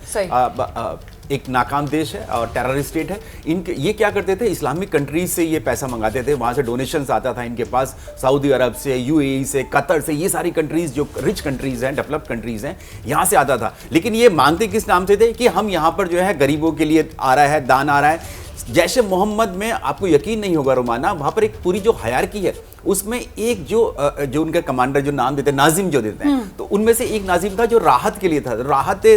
S4: एक नाकाम देश है और टेररिस्ट स्टेट है। इनके ये क्या करते थे, इस्लामिक कंट्रीज से ये पैसा मंगाते थे, वहाँ से डोनेशंस आता था इनके पास, सऊदी अरब से, यूएई से, कतर से, ये सारी कंट्रीज जो रिच कंट्रीज हैं, डेवलप्ड कंट्रीज हैं, यहाँ से आता था। लेकिन ये मांगते किस नाम से थे कि हम यहाँ पर जो है गरीबों के लिए आ रहा है, दान आ रहा है। जैश मोहम्मद में आपको यकीन नहीं होगा रोमाना, वहाँ पर एक पूरी जो हायरार्की है उसमें एक जो उनका कमांडर जो नाम देते हैं, नाजिम जो देते हैं, तो उनमें से एक नाजिम था जो राहत के लिए था, राहत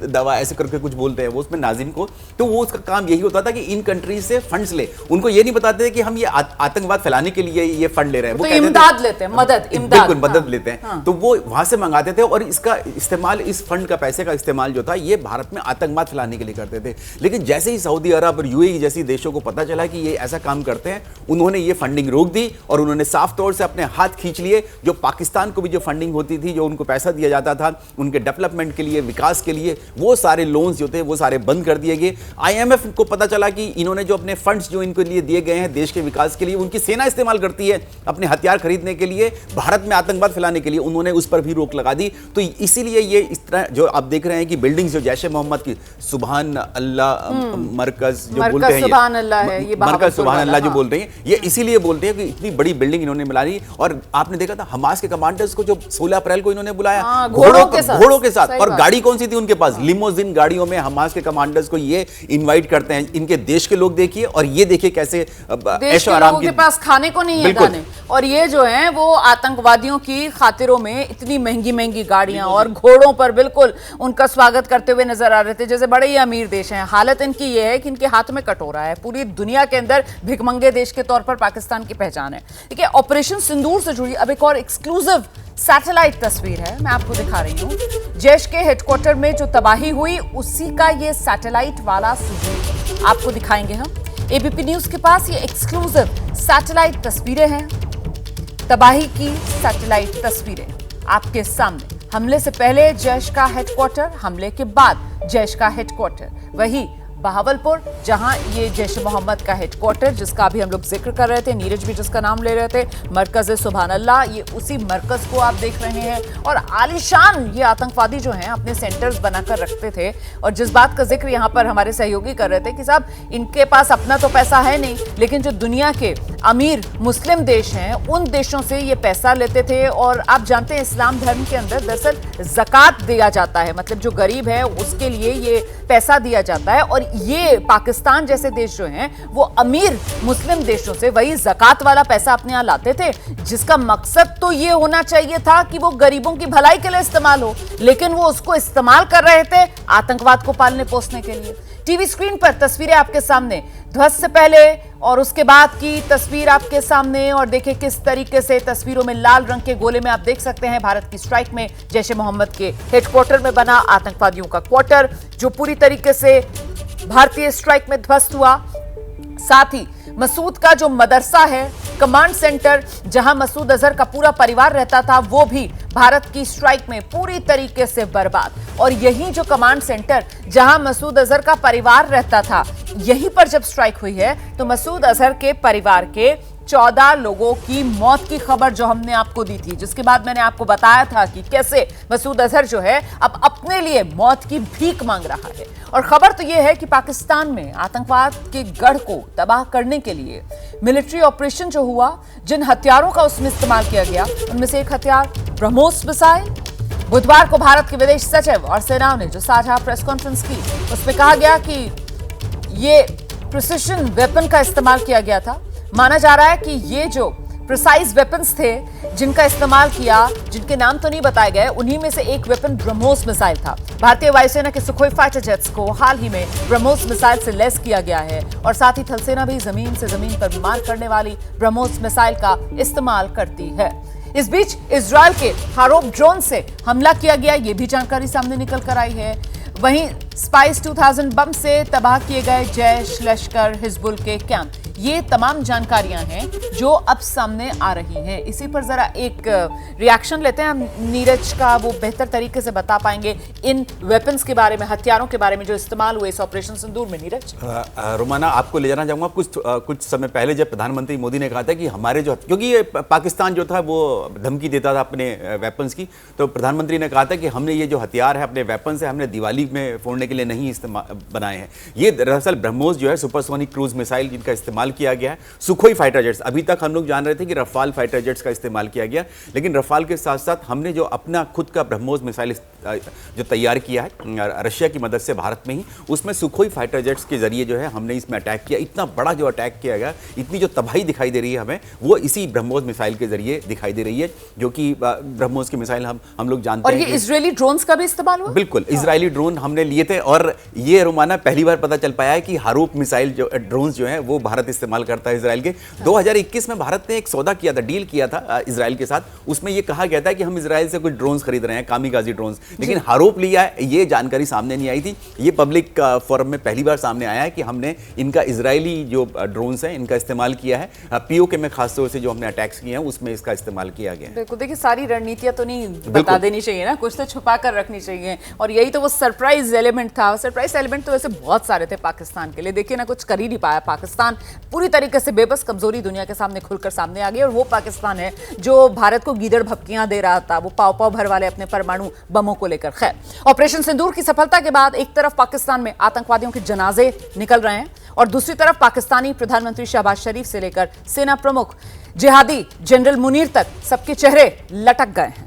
S4: दवा ऐसे करके कुछ बोलते हैं वो उसमें नाजिम को। तो वो उसका काम यही होता था कि इन कंट्रीज से फंड्स ले, उनको ये नहीं बताते थे कि हम ये आतंकवाद फैलाने के लिए ये फंड ले रहे हैं, वो
S2: इमदाद लेते हैं,
S4: बिल्कुल मदद लेते हैं। तो वो वहां से मंगाते थे और इसका इस्तेमाल, इस फंड का पैसे का इस्तेमाल जो था ये भारत में आतंकवाद फैलाने के लिए करते थे। लेकिन जैसे ही सऊदी अरब और यूएई जैसी देशों को पता चला कि ये ऐसा काम करते हैं, उन्होंने ये फंडिंग रोक दी और उन्होंने साफ तौर से अपने हाथ खींच लिए। जो पाकिस्तान को भी जो फंडिंग होती थी, जो उनको पैसा दिया जाता था उनके डेवलपमेंट के लिए, विकास के लिए, वो सारे लोन्स जो थे वो सारे बंद कर दिए गए। आईएमएफ को पता चला कि इन्होंने जो अपने फंड्स जो इनको लिए दिए गए हैं देश के विकास के लिए, उनकी सेना इस्तेमाल करती है अपने हथियार खरीदने के लिए, भारत में आतंकवाद फैलाने के लिए, उन्होंने उस पर भी रोक लगा दी। तो इसीलिए ये इस तरह जो आप देख रहे हैं कि बिल्डिंग्स जो जैश मोहम्मद की सुभान अल्लाह मरकज जो बोलते हैं,
S2: सुभान अल्लाह है, ये
S4: मरकज सुभान अल्लाह जो बोलते हैं, ये इसीलिए बोलते हैं कि इतनी बड़ी बिल्डिंग इन्होंने मिला ली। और आपने देखा था हमास के कमांडर्स को जो 16 अप्रैल को इन्होंने बुलाया घोड़ों के साथ, और गाड़ी कौन सी थी उनके पास? लिमोजिन गाड़ियों में हमास के कमांडर्स को ये इनवाइट करते हैं। इनके देश के लोग देखिए, और ये देखिए कैसे
S2: ऐशो आराम के पास खाने को नहीं है दाने, और ये जो है वो आतंकवादियों की खातिरों में इतनी महंगी महंगी गाड़ियां और घोड़ों पर बिल्कुल उनका स्वागत करते हुए नजर आ रहे थे, जैसे बड़े ही अमीर देश हैं। हालत इनकी ये है कि इनके हाथ में कटोरा है। पूरी दुनिया के अंदर भिखमंगे देश के तौर पर पाकिस्तान की पहचान है। देखिए, ऑपरेशन सिंदूर से जुड़ी अब एक और एक्सक्लूसिव सैटेलाइट तस्वीर है, मैं आपको दिखा रही हूं। जैश के हेडक्वार्टर में जो तबाही हुई उसी का ये सैटेलाइट वाला सिंदूर आपको दिखाएंगे हम। एबीपी न्यूज के पास ये एक्सक्लूसिव सैटेलाइट तस्वीरें हैं, तबाही की सैटेलाइट तस्वीरें आपके सामने। हमले से पहले जैश का हेडक्वार्टर, हमले के बाद जैश का हेडक्वार्टर, वही बहावलपुर जहां ये जैश मोहम्मद का हेडक्वार्टर, जिसका अभी हम लोग जिक्र कर रहे थे, नीरज भी जिसका नाम ले रहे थे, मरकज सुभान अल्लाह, ये उसी मरकज को आप देख रहे हैं। और आलीशान ये आतंकवादी जो हैं अपने सेंटर्स बनाकर रखते थे। और जिस बात का जिक्र यहाँ पर हमारे सहयोगी कर रहे थे कि साहब इनके पास अपना तो पैसा है नहीं, लेकिन जो दुनिया के अमीर मुस्लिम देश हैं उन देशों से ये पैसा लेते थे। और आप जानते हैं इस्लाम धर्म के अंदर दरअसल ज़कात दिया जाता है, मतलब जो गरीब है उसके लिए ये पैसा दिया जाता है। और ये पाकिस्तान जैसे देश जो हैं वो अमीर मुस्लिम देशों से वही ज़कात वाला पैसा अपने यहाँ लाते थे, जिसका मकसद तो ये होना चाहिए था कि वो गरीबों की भलाई के लिए इस्तेमाल हो, लेकिन वो उसको इस्तेमाल कर रहे थे आतंकवाद को पालने पोसने के लिए। टीवी स्क्रीन पर तस्वीरें आपके सामने, ध्वस्त से पहले और उसके बाद की तस्वीर आपके सामने। और देखिए किस तरीके से तस्वीरों में लाल रंग के गोले में आप देख सकते हैं भारत की स्ट्राइक में जैश ए मोहम्मद के हेडक्वार्टर में बना आतंकवादियों का क्वार्टर, जो पूरी तरीके से भारतीय स्ट्राइक में ध्वस्त हुआ। साथ ही मसूद का जो मदरसा है, कमांड सेंटर जहां मसूद अजहर का पूरा परिवार रहता था, वो भी भारत की स्ट्राइक में पूरी तरीके से बर्बाद। और यही जो कमांड सेंटर जहां मसूद अजहर का परिवार रहता था, यहीं पर जब स्ट्राइक हुई है तो मसूद अजहर के परिवार के 14 लोगों की मौत की खबर जो हमने आपको दी थी, जिसके बाद मैंने आपको बताया था कि कैसे मसूद अजहर जो है अब अपने लिए मौत की भीख मांग रहा है। और खबर तो यह है कि पाकिस्तान में आतंकवाद के गढ़ को तबाह करने के लिए मिलिट्री ऑपरेशन जो हुआ, जिन हथियारों का उसमें इस्तेमाल किया गया, उनमें से एक हथियार ब्रह्मोस मिसाइल। बुधवार को भारत के विदेश सचिव और सेनाओं ने जो साझा प्रेस कॉन्फ्रेंस की, उसमें कहा गया कि ये प्रिसिशन वेपन का इस्तेमाल किया गया था। माना जा रहा है कि ये जो प्रिसाइज वेपन्स थे जिनका इस्तेमाल किया, जिनके नाम तो नहीं बताए गए। उन्हीं में से एक वेपन ब्रह्मोस मिसाइल था। भारतीय वायुसेना के सुखोई फाइटर जेट्स को हाल ही में ब्रह्मोस मिसाइल से लैस किया गया है और साथ ही थल सेना भी जमीन से जमीन पर मार करने वाली ब्रह्मोस मिसाइल का इस्तेमाल करती है। इस बीच इजरायल के हारोप ड्रोन से हमला किया गया, ये भी जानकारी सामने निकल कर आई है। वहीं स्पाइस 2000 बम से तबाह किए गए जैश, लश्कर, हिजबुल के कैंप, ये तमाम जानकारियां हैं जो अब सामने आ रही हैं। इसी पर जरा एक रिएक्शन लेते हैं हम नीरज का, वो बेहतर तरीके से बता पाएंगे इन वेपन्स के बारे में, हथियारों के बारे में जो इस्तेमाल हुए इस ऑपरेशन सिंदूर में। नीरज,
S4: रोमाना, आपको ले जाना चाहूंगा कुछ समय पहले जब प्रधानमंत्री मोदी ने कहा था कि हमारे जो, क्योंकि ये पाकिस्तान जो था वो धमकी देता था अपने वेपन्स की, तो प्रधानमंत्री ने कहा था कि हमने ये जो हथियार है अपने वेपन से हमने दिवाली में फोड़ने के लिए नहीं बनाए हैं। ये दरअसल ब्रह्मोस जो है सुपरसोनिक क्रूज मिसाइल जिनका इस्तेमाल किया गया है। सुखोई फाइटर जेट्स, अभी तक हम लोग जान रहे थे कि रफाल फाइटर जेट्स का इस्तेमाल किया गया, लेकिन रफाल के साथ साथ हमने जो अपना खुद का ब्रह्मोस मिसाइल जो तैयार किया है रशिया की मदद से भारत में ही, उसमें सुखोई फाइटर जेट्स के जरिए जो है हमने इसमें अटैक किया। इतना बड़ा जो अटैक किया गया, इतनी जो तबाही दिखाई दे रही है हमें, वो इसी ब्रह्मोस मिसाइल के जरिए दिखाई दे रही है, जो कि ब्रह्मोस की मिसाइल हम लोग जानते हैं।
S2: और ये इजरायली ड्रोन्स का भी इस्तेमाल हुआ?
S4: बिल्कुल, इजरायली ड्रोन हमने लिए थे और ये रोमाना पहली बार पता चल पाया है कि हारूप मिसाइल जो ड्रोन्स जो हैं वो भारत इस्तेमाल करता है इजराइल के। 2021 में भारत ने एक सौदा किया था, डील किया था इजराइल के साथ। उसमें ये कहा गया था कि हम इजराइल से कुछ ड्रोन्स खरीद रहे हैं, कामिकाजी ड्रोन्स, लेकिन हारूप लिया है, ये जानकारी सामने नहीं आई थी। ये पब्लिक फोरम में पहली बार सामने आया है कि हमने इनका इजरायली जो ड्रोन्स हैं इनका इस्तेमाल किया है। पीओके में खासतौर से जो हमने अटैक्स किए हैं उसमें इसका इस्तेमाल किया गया है।
S2: बिल्कुल, देखिए सारी रणनीतियां तो नहीं बता देनी चाहिए ना, कुछ तो छुपा कर रखनी चाहिए, और यही तो वो सरप्राइज एलिमेंट था। सरप्राइज एलिमेंट तो वैसे बहुत सारे थे पाकिस्तान के लिए, देखिए ना कुछ कर ही नहीं पाया पाकिस्तान, पूरी तरीके से बेबस, कमजोरी दुनिया के सामने खुलकर सामने आ गई। और वो पाकिस्तान है जो भारत को गीदड़ भपकियां दे रहा था, वो पाव पाव भर वाले अपने परमाणु बमों को लेकर। खैर, ऑपरेशन सिंदूर की सफलता के बाद एक तरफ पाकिस्तान में आतंकवादियों के जनाजे निकल रहे हैं और दूसरी तरफ पाकिस्तानी प्रधानमंत्री शहबाज शरीफ से लेकर सेना प्रमुख जिहादी जनरल मुनीर तक सबके चेहरे लटक गए हैं।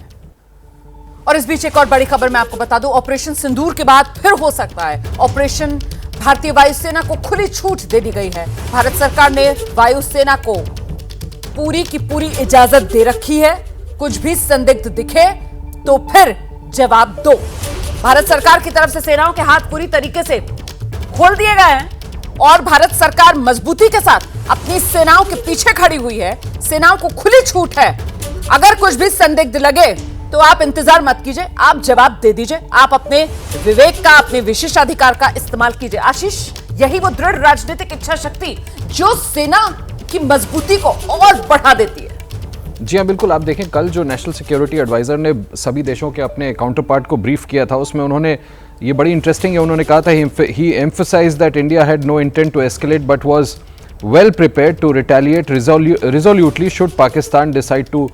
S2: और इस बीच एक और बड़ी खबर मैं आपको बता दूं, ऑपरेशन सिंदूर के बाद फिर हो सकता है ऑपरेशन। भारतीय वायुसेना को खुली छूट दे दी गई है। भारत सरकार ने वायुसेना को पूरी की पूरी इजाजत दे रखी है, कुछ भी संदिग्ध दिखे तो फिर जवाब दो। भारत सरकार की तरफ से सेनाओं के हाथ पूरी तरीके से खोल दिए गए हैं और भारत सरकार मजबूती के साथ अपनी सेनाओं के पीछे खड़ी हुई है। सेनाओं को खुली छूट है, अगर कुछ भी संदिग्ध लगे तो आप इंतजार मत कीजिए, आप जवाब दे दीजिए, आप अपने विवेक का, अपने विशेषाधिकार का इस्तेमाल कीजिए। आशीष, यही वो दृढ़ राजनीतिक इच्छा शक्ति जो सेना की मजबूती को और बढ़ा देती है।
S3: जी हाँ, बिल्कुल। आप देखें, कल जो नेशनल सिक्योरिटी एडवाइजर ने सभी देशों के अपने काउंटर पार्ट को ब्रीफ किया था, उसमें उन्होंने ये बड़ी इंटरेस्टिंग है, उन्होंने कहा था he emphasised that India had no intent to escalate but was well prepared to retaliate resolutely should Pakistan decide to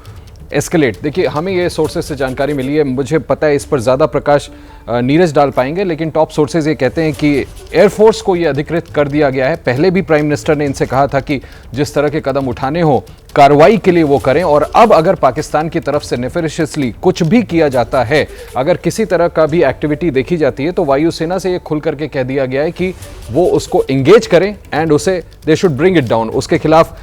S3: escalate. देखिए, हमें ये सोर्सेज से जानकारी मिली है, मुझे पता है इस पर ज़्यादा प्रकाश नीरज डाल पाएंगे, लेकिन टॉप सोर्सेज ये कहते हैं कि एयरफोर्स को ये अधिकृत कर दिया गया है। पहले भी प्राइम मिनिस्टर ने इनसे कहा था कि जिस तरह के कदम उठाने हो कार्रवाई के लिए वो करें, और अब अगर पाकिस्तान की तरफ से नेफेरिशियसली कुछ भी किया जाता है, अगर किसी तरह का भी एक्टिविटी देखी जाती है, तो वायुसेना से ये खुल करके कह दिया गया है कि वो उसको इंगेज करें एंड उसे they should bring it down, उसके खिलाफ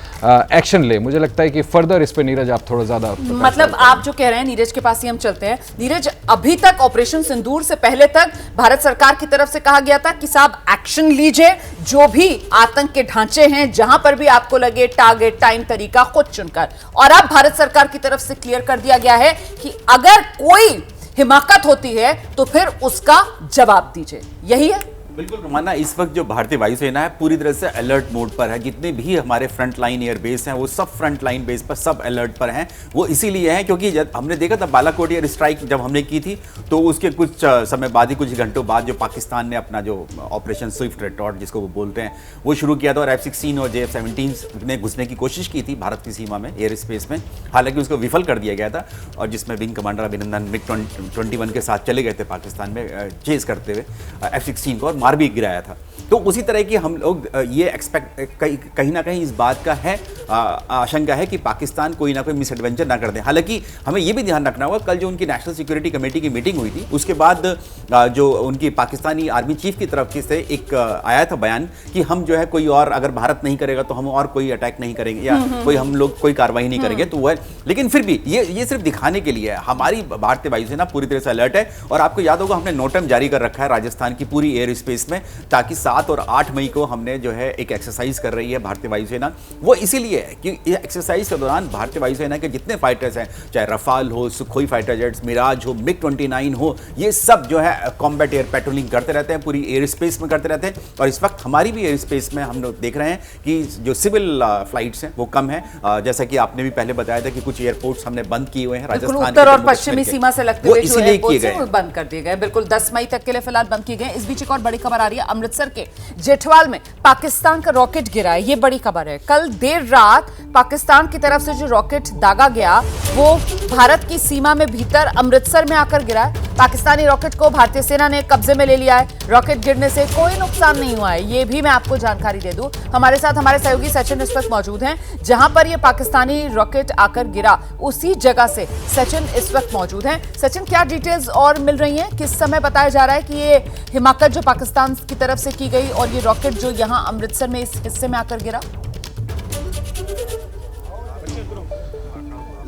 S3: एक्शन ले। मुझे लगता है कि फर्दर इस पे नीरज आप थोड़ा ज्यादा,
S2: मतलब आप जो कह रहे हैं, नीरज के पास ही हम चलते हैं। नीरज, अभी तक ऑपरेशन सिंदूर से पहले तक भारत सरकार की तरफ से कहा गया था कि साहब एक्शन लीजिए, जो भी आतंक के ढांचे हैं, जहां पर भी आपको लगे, टारगेट, टाइम, तरीका खुद चुनकर। और अब भारत सरकार की तरफ से क्लियर कर दिया गया है कि अगर कोई हिमाकत होती है तो फिर उसका जवाब दीजिए। यही है।
S4: बिल्कुल रोमाना, इस वक्त जो भारतीय वायुसेना है पूरी तरह से अलर्ट मोड पर है। जितने भी हमारे फ्रंट लाइन एयर बेस हैं वो सब फ्रंट लाइन बेस पर सब अलर्ट पर हैं। वो इसीलिए हैं क्योंकि जब हमने देखा था बालाकोट एयर स्ट्राइक जब हमने की थी, तो उसके कुछ समय बाद ही, कुछ घंटों बाद, जो पाकिस्तान ने अपना जो ऑपरेशन स्विफ्ट रिटॉर्ट जिसको वो बोलते हैं वो शुरू किया था, और F-16 और JF-17 ने घुसने की कोशिश की थी भारत की सीमा में, एयर स्पेस में। हालांकि उसको विफल कर दिया गया था, और जिसमें विंग कमांडर अभिनंदन MiG-21 के साथ चले गए थे पाकिस्तान में चेज करते हुए F-16 को, और मार भी गिराया था। तो उसी तरह की हम लोग ये एक्सपेक्ट कहीं ना कहीं इस बात का है आशंका है कि पाकिस्तान कोई ना कोई मिसएडवेंचर ना कर दे। हालांकि हमें ये भी ध्यान रखना होगा, कल जो उनकी नेशनल सिक्योरिटी कमेटी की मीटिंग हुई थी उसके बाद जो उनकी पाकिस्तानी आर्मी चीफ की तरफ से एक आया था बयान कि हम जो है कोई और अगर भारत नहीं करेगा तो हम और कोई अटैक नहीं करेंगे या कोई हम लोग कोई कार्रवाई नहीं करेंगे, तो वह लेकिन फिर भी ये सिर्फ दिखाने के लिए है। हमारी भारतीय वायुसेना पूरी तरह से अलर्ट है और आपको याद होगा हमने नोटम जारी कर रखा है राजस्थान की पूरी एयर स्पेस में, ताकि 7 और 8 मई को हमने जो है एक एक्सरसाइज कर रही है भारतीय वायुसेना। वो इसीलिए है कि ये एक्सरसाइज के दौरान भारतीय वायुसेना के जितने फाइटर्स हैं, चाहे रफाल हो, सुखोई फाइटर जेट्स, मिराज हो, MiG-29 हो, ये सब जो है कॉम्बैट एयर पेट्रोलिंग करते रहते हैं, पूरी एयर स्पेस में करते रहते हैं। और इस वक्त हमारी भी एयर स्पेस में हम लोग देख रहे हैं कि जो सिविल फ्लाइट्स हैं वो कम है, जैसा कि आपने भी पहले बताया था कि कुछ एयरपोर्ट्स हमने बंद किए हुए हैं राजस्थान
S2: उत्तर और पश्चिमी सीमा से लगते हुए जो एयरपोर्ट्स हैं वो बंद कर दिए गए, बिल्कुल 10 मई तक के लिए फिलहाल बंद किए गए। इस बीच एक और बड़ी खबर आ रही है, अमृतसर के जेठवाल में पाकिस्तान का रॉकेट गिरा है, ये बड़ी खबर है। कल देर रात पाकिस्तान की तरफ से जो रॉकेट दागा गया वो भारत की सीमा में भीतर अमृतसर में आकर गिरा है। पाकिस्तानी रॉकेट को भारतीय सेना ने कब्जे में ले लिया है। रॉकेट गिरने से कोई नुकसान नहीं हुआ है, ये भी मैं आपको जानकारी दे दूं। हमारे साथ हमारे सहयोगी सचिन इस वक्त मौजूद हैं, जहां पर ये पाकिस्तानी रॉकेट आकर गिरा उसी जगह से सचिन इस वक्त मौजूद हैं। सचिन, क्या डिटेल्स और मिल रही हैं? किस समय बताया जा रहा है कि ये हिमाकत जो पाकिस्तान की तरफ से की गई और ये रॉकेट जो यहां अमृतसर में इस हिस्से में आकर गिरा?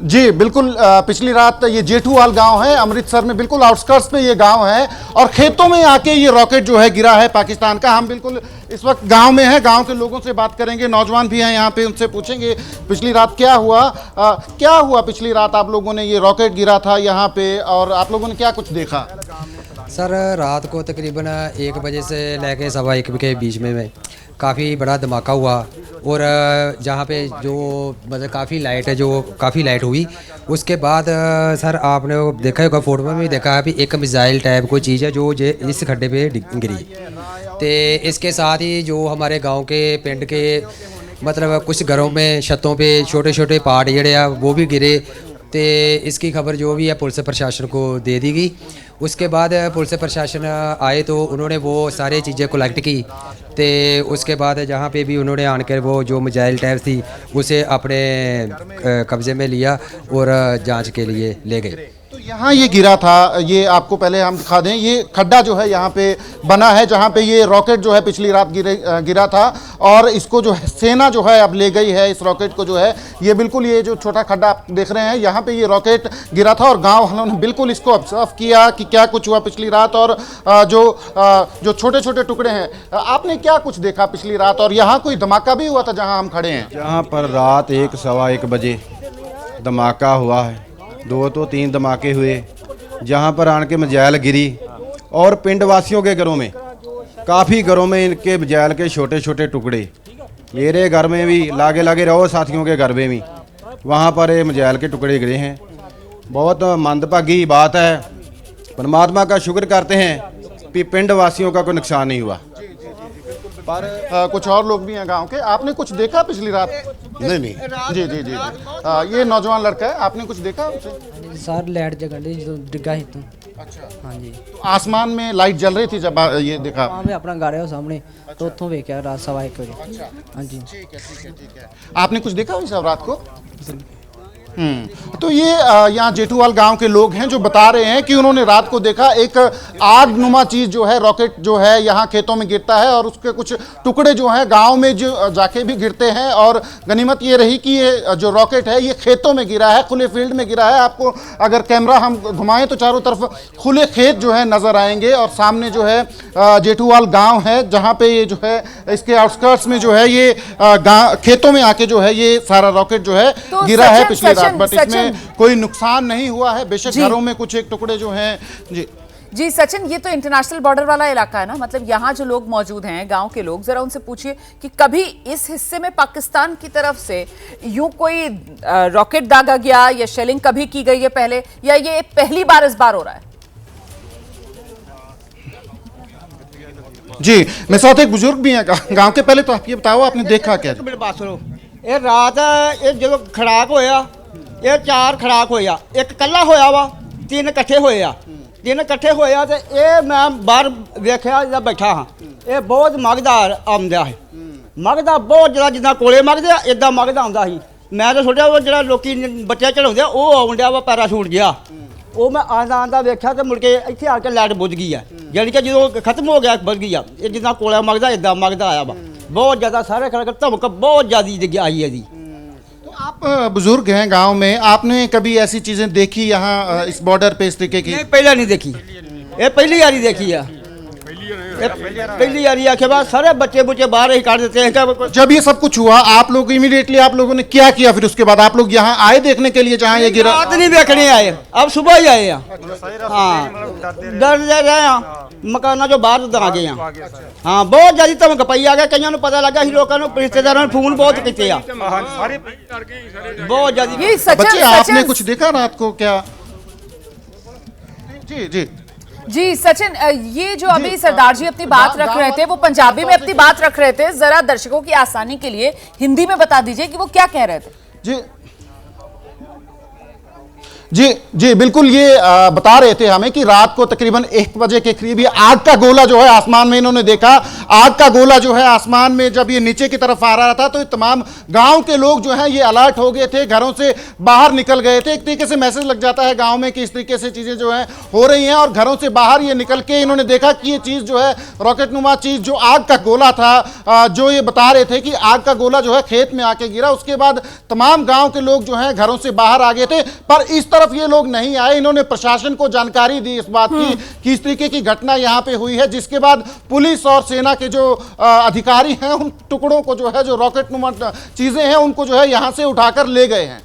S7: जी बिल्कुल, पिछली रात ये जेठूवाल गांव है अमृतसर में, बिल्कुल आउटस्कर्ट्स पे ये गांव है और खेतों में आके ये रॉकेट जो है गिरा है पाकिस्तान का। हम बिल्कुल इस वक्त गांव में हैं, गांव के लोगों से बात करेंगे, नौजवान भी हैं यहाँ पे, उनसे पूछेंगे पिछली रात क्या हुआ पिछली रात आप लोगों ने, ये रॉकेट गिरा था यहाँ पे और आप लोगों ने क्या कुछ देखा?
S8: सर रात को तकरीबन 1 बजे से लेके 1:15 के बीच में काफ़ी बड़ा धमाका हुआ और जहाँ पे जो मतलब काफ़ी लाइट हुई। उसके बाद सर आपने देखा होगा, फोटो में भी देखा है भी एक मिसाइल टाइप कोई चीज़ है जो इस खड्डे पे गिरी। तो इसके साथ ही जो हमारे गांव के पिंड के मतलब कुछ घरों में छतों पे छोटे छोटे पार्ट जड़े आ वो भी गिरे। तो इसकी खबर जो भी है पुलिस प्रशासन को दे दी गई। उसके बाद पुलिस प्रशासन आए तो उन्होंने वो सारी चीज़ें कलेक्ट की। तो उसके बाद जहाँ पे भी उन्होंने आकर वो जो मिसाइल टैब थी उसे अपने कब्ज़े में लिया और जांच के लिए ले गए।
S7: तो यहाँ ये गिरा था, ये आपको पहले हम दिखा दें, ये खड्डा जो है यहाँ पे बना है जहाँ पे ये रॉकेट जो है पिछली रात गिरा था और इसको जो है सेना जो है अब ले गई है इस रॉकेट को जो है। ये बिल्कुल ये जो छोटा खड्डा आप देख रहे हैं यहाँ पे ये रॉकेट गिरा था और गांव वालों ने बिल्कुल इसको ऑब्जर्व किया कि क्या कुछ हुआ पिछली रात और जो छोटे छोटे टुकड़े हैं। आपने क्या कुछ देखा पिछली रात और यहाँ कोई धमाका भी हुआ था जहाँ हम खड़े हैं?
S9: यहाँ पर रात 1-1:15 बजे धमाका हुआ है, 2 तो 3 धमाके हुए जहाँ पर आन के मिसाइल गिरी और पिंड वासियों के घरों में, काफ़ी घरों में इनके मिसाइल के छोटे छोटे टुकड़े, मेरे घर में भी लागे लागे रहो साथियों के घर में भी वहाँ पर ये मिसाइल के टुकड़े गिरे हैं। बहुत मंदभागी बात है, परमात्मा का शुक्र करते हैं कि पिंड वासियों का कोई नुकसान नहीं हुआ।
S7: पर कुछ और लोग भी हैं गांव के, आपने कुछ देखा पिछली रात?
S9: नहीं
S7: जी जी जी ये नौजवान लड़का है, आपने कुछ देखा उसे?
S10: सर लाइट जगह जो डिग्गा ही तो।
S7: अच्छा
S10: हाँ जी,
S7: तो आसमान में लाइट जल रही थी जब ये देखा?
S10: वहाँ पे अपना घर है वो सामने, तो उत्थों वेख्या रात 1:15 बजे। हाँ जी,
S7: ठीक है। आपने कुछ देखा हुई सब रात को? तो ये यहाँ जेठूवाल गांव के लोग हैं जो बता रहे हैं कि उन्होंने रात को देखा एक आग नुमा चीज जो है, रॉकेट जो है यहाँ खेतों में गिरता है और उसके कुछ टुकड़े जो हैं गांव में जो जाके भी गिरते हैं। और गनीमत ये रही कि ये जो रॉकेट है ये खेतों में गिरा है, खुले फील्ड में गिरा है। आपको अगर कैमरा हम घुमाएं तो चारों तरफ खुले खेत जो है नजर आएंगे और सामने जो है जेठूवाल गाँव है जहाँ पे ये जो है इसके आउटस्कर्ट्स में जो है ये खेतों में आके जो है ये सारा रॉकेट जो है
S2: तो
S7: गिरा है पिछली रात। बट इसमें कोई नुकसान नहीं हुआ है, बेशक घरों में कुछ एक टुकड़े जो हैं। जी
S2: सचिन, ये तो इंटरनेशनल बॉर्डर वाला इलाका है ना, मतलब यहाँ जो लोग मौजूद हैं गांव के लोग, जरा उनसे पूछिए कि कभी इस हिस्से में पाकिस्तान की तरफ से यूं कोई रॉकेट दागा गया या शेलिंग कभी की गई है पहले, या ये पहली बार इस बार हो रहा है?
S7: जी मेरे साथ एक बुजुर्ग भी हैं गांव के, पहले तो आप ये बताओ आपने देखा क्या?
S11: ਇਹ ਰਾਤ ਇਹ ਜਦੋਂ ਖੜਾਕ ਹੋਇਆ, ਇਹ 4 ਖੜਾਕ ਹੋਇਆ, ਇੱਕ ਕੱਲਾ ਹੋਇਆ ਵਾ, 3 ਇਕੱਠੇ ਹੋਏ ਆ। 3 ਇਕੱਠੇ ਹੋਇਆ ਤੇ ਇਹ ਮੈਂ ਬਾਹਰ ਵੇਖਿਆ ਜਾਂ ਬੈਠਾ ਹਾਂ, ਇਹ ਬਹੁਤ ਮਗਦਾ ਆਉਂਦਾ ਹੈ। ਮਗਦਾ ਬਹੁਤ ਜਿਹੜਾ ਜਿੱਦਾਂ ਕੋਲੇ ਮਗਦੇ ਆ ਇਦਾਂ ਮਗਦਾ ਆਉਂਦਾ ਸੀ। ਮੈਂ ਤਾਂ ਸੋਚਿਆ ਉਹ ਜਿਹੜਾ ਲੋਕੀ ਬੱਚੇ ਚੜਾਉਂਦੇ ਆ ਉਹ ਆਉਣ ਡਿਆ ਵਾ ਪੈਰਾਸ਼ੂਟ ਜਿਹਾ, ਉਹ ਮੈਂ ਆਂਦਾ ਵੇਖਿਆ ਤੇ ਮੁੜ ਕੇ ਇੱਥੇ ਆ ਕੇ ਲਾਈਟ ਬੁੱਝ ਗਈ ਆ ਯਾਨੀ ਕਿ ਜਦੋਂ ਖਤਮ ਹੋ ਗਿਆ ਬੁੱਝ ਗਈ ਆ ਇਹ ਜਿੱਦਾਂ ਕੋਲਾ ਮੰਗਦਾ ਇਦਾਂ ਮੰਗਦਾ ਆਇਆ ਵਾ बहुत ज़्यादा सारे खड़े धमक बहुत ज़्यादा जगह आई है जी।
S7: तो आप बुजुर्ग हैं गांव में, आपने कभी ऐसी चीज़ें देखी यहाँ इस बॉर्डर पे इस तरीके की?
S11: नहीं, पहले नहीं देखी, ये पहली बारी देखी है। पहली बारी आके बाद सारे बच्चे बुच्चे बाहर ही काट देते हैं।
S7: जब ये सब कुछ हुआ आप लोग इमीडिएटली आप लोगों ने क्या किया? फिर उसके बाद आप लोग यहाँ आए देखने के लिए जहाँ ये गिरा?
S11: रात नहीं देखने आए, अब सुबह ही आए हैं। हाँ, डर जा रहे हैं मकाना जो बाहर आ गए हैं। हाँ, बहुत ज्यादा धमक पई आ गया, कईयों को पता लगा लोगों ने रिश्तेदारों ने फोन बहुत किए बहुत ज्यादा।
S7: बच्चे आपने कुछ देखा रात को क्या? जी जी
S2: जी सचिन, ये जो अभी सरदार जी अपनी बात रख रहे थे वो पंजाबी में अपनी बात रख रहे थे, जरा दर्शकों की आसानी के लिए हिंदी में बता दीजिए कि वो क्या कह रहे थे।
S7: जी जी जी बिल्कुल, ये बता रहे थे हमें कि रात को तकरीबन 1 बजे के करीब ये आग का गोला जो है आसमान में इन्होंने देखा। आग का गोला जो है आसमान में जब ये नीचे की तरफ आ रहा था तो तमाम गांव के लोग जो हैं ये अलर्ट हो गए थे, घरों से बाहर निकल गए थे। एक तरीके से मैसेज लग जाता है गांव में कि इस तरीके से चीजें जो है हो रही हैं, और घरों से बाहर ये निकल के इन्होंने देखा कि ये चीज जो है रॉकेटनुमा चीज जो आग का गोला था, जो ये बता रहे थे कि आग का गोला जो है खेत में आके गिरा। उसके बाद तमाम गाँव के लोग जो है घरों से बाहर आ गए थे, पर इस तरफ ये लोग नहीं आए। इन्होंने प्रशासन को जानकारी दी इस बात की कि इस तरीके की घटना यहां पे हुई है, जिसके बाद पुलिस और सेना के जो अधिकारी हैं उन टुकड़ों को जो है जो रॉकेटनुमा चीजें हैं उनको जो है यहां से उठाकर ले गए हैं।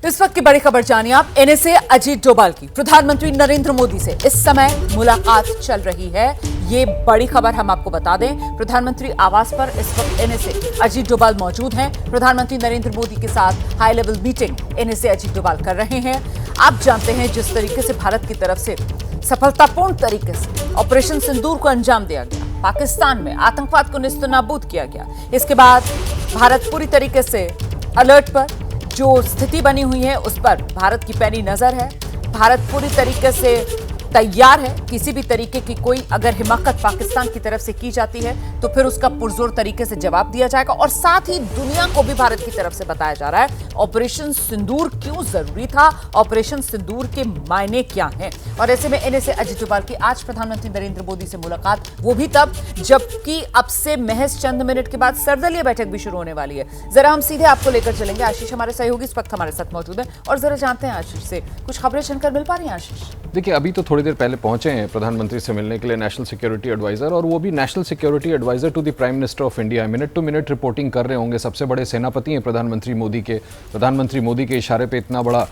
S2: इस वक्त की बड़ी खबर जानिए आप, एनएसए अजीत डोभाल की प्रधानमंत्री नरेंद्र मोदी से इस समय मुलाकात चल रही है। ये बड़ी खबर हम आपको बता दें, प्रधानमंत्री आवास पर इस वक्त एनएसए अजीत डोभाल मौजूद हैं। प्रधानमंत्री नरेंद्र मोदी के साथ high level meeting NSA Ajit Doval कर रहे हैं। आप जानते हैं जिस तरीके से भारत की तरफ से सफलतापूर्ण तरीके से ऑपरेशन सिंदूर को अंजाम दिया गया, पाकिस्तान में आतंकवाद को निस्तनाबूद किया गया, इसके बाद भारत पूरी तरीके से अलर्ट पर, जो स्थिति बनी हुई है उस पर भारत की पैनी नजर है। भारत पूरी तरीके से तैयार है, किसी भी तरीके की कोई अगर हिमाकत पाकिस्तान की तरफ से की जाती है तो फिर उसका पुरजोर तरीके से जवाब दिया जाएगा। और साथ ही दुनिया को भी भारत की तरफ से बताया जा रहा है ऑपरेशन सिंदूर क्यों जरूरी था, ऑपरेशन सिंदूर के मायने क्या हैं। और ऐसे में एनएसए अजीत डोभाल की आज प्रधानमंत्री नरेंद्र मोदी से मुलाकात, वो भी तब जबकि अब से महज चंद मिनट के बाद सर्वदलीय बैठक भी शुरू होने वाली है। जरा हम सीधे आपको लेकर चलेंगे, आशीष हमारे सहयोगी इस वक्त हमारे साथ मौजूद है और जरा जानते हैं आशीष से कुछ खबरें सुनकर मिल पा रही हैं। आशीष
S3: देखिए, अभी तो थोड़ी देर पहले पहुंचे हैं प्रधानमंत्री से मिलने के लिए नेशनल सिक्योरिटी एडवाइजर, और वो भी national security adviser to the prime minister of India. Minute to minute reporting कर रहे होंगे, सबसे बड़े सेनापति हैं प्रधानमंत्री मोदी के। प्रधानमंत्री मोदी के इशारे पे इतना बड़ा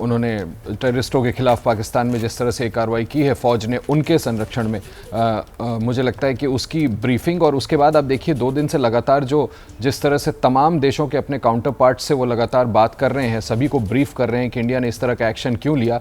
S3: उन्होंने टेररिस्टों के खिलाफ पाकिस्तान में जिस तरह से कार्रवाई की है फौज ने उनके संरक्षण में, मुझे लगता है कि उसकी ब्रीफिंग, और उसके बाद आप देखिए 2 दिन से लगातार जो जिस तरह से तमाम देशों के अपने काउंटर पार्ट से वो लगातार बात कर रहे हैं, सभी को ब्रीफ कर रहे हैं कि इंडिया ने इस तरह का एक्शन क्यों लिया।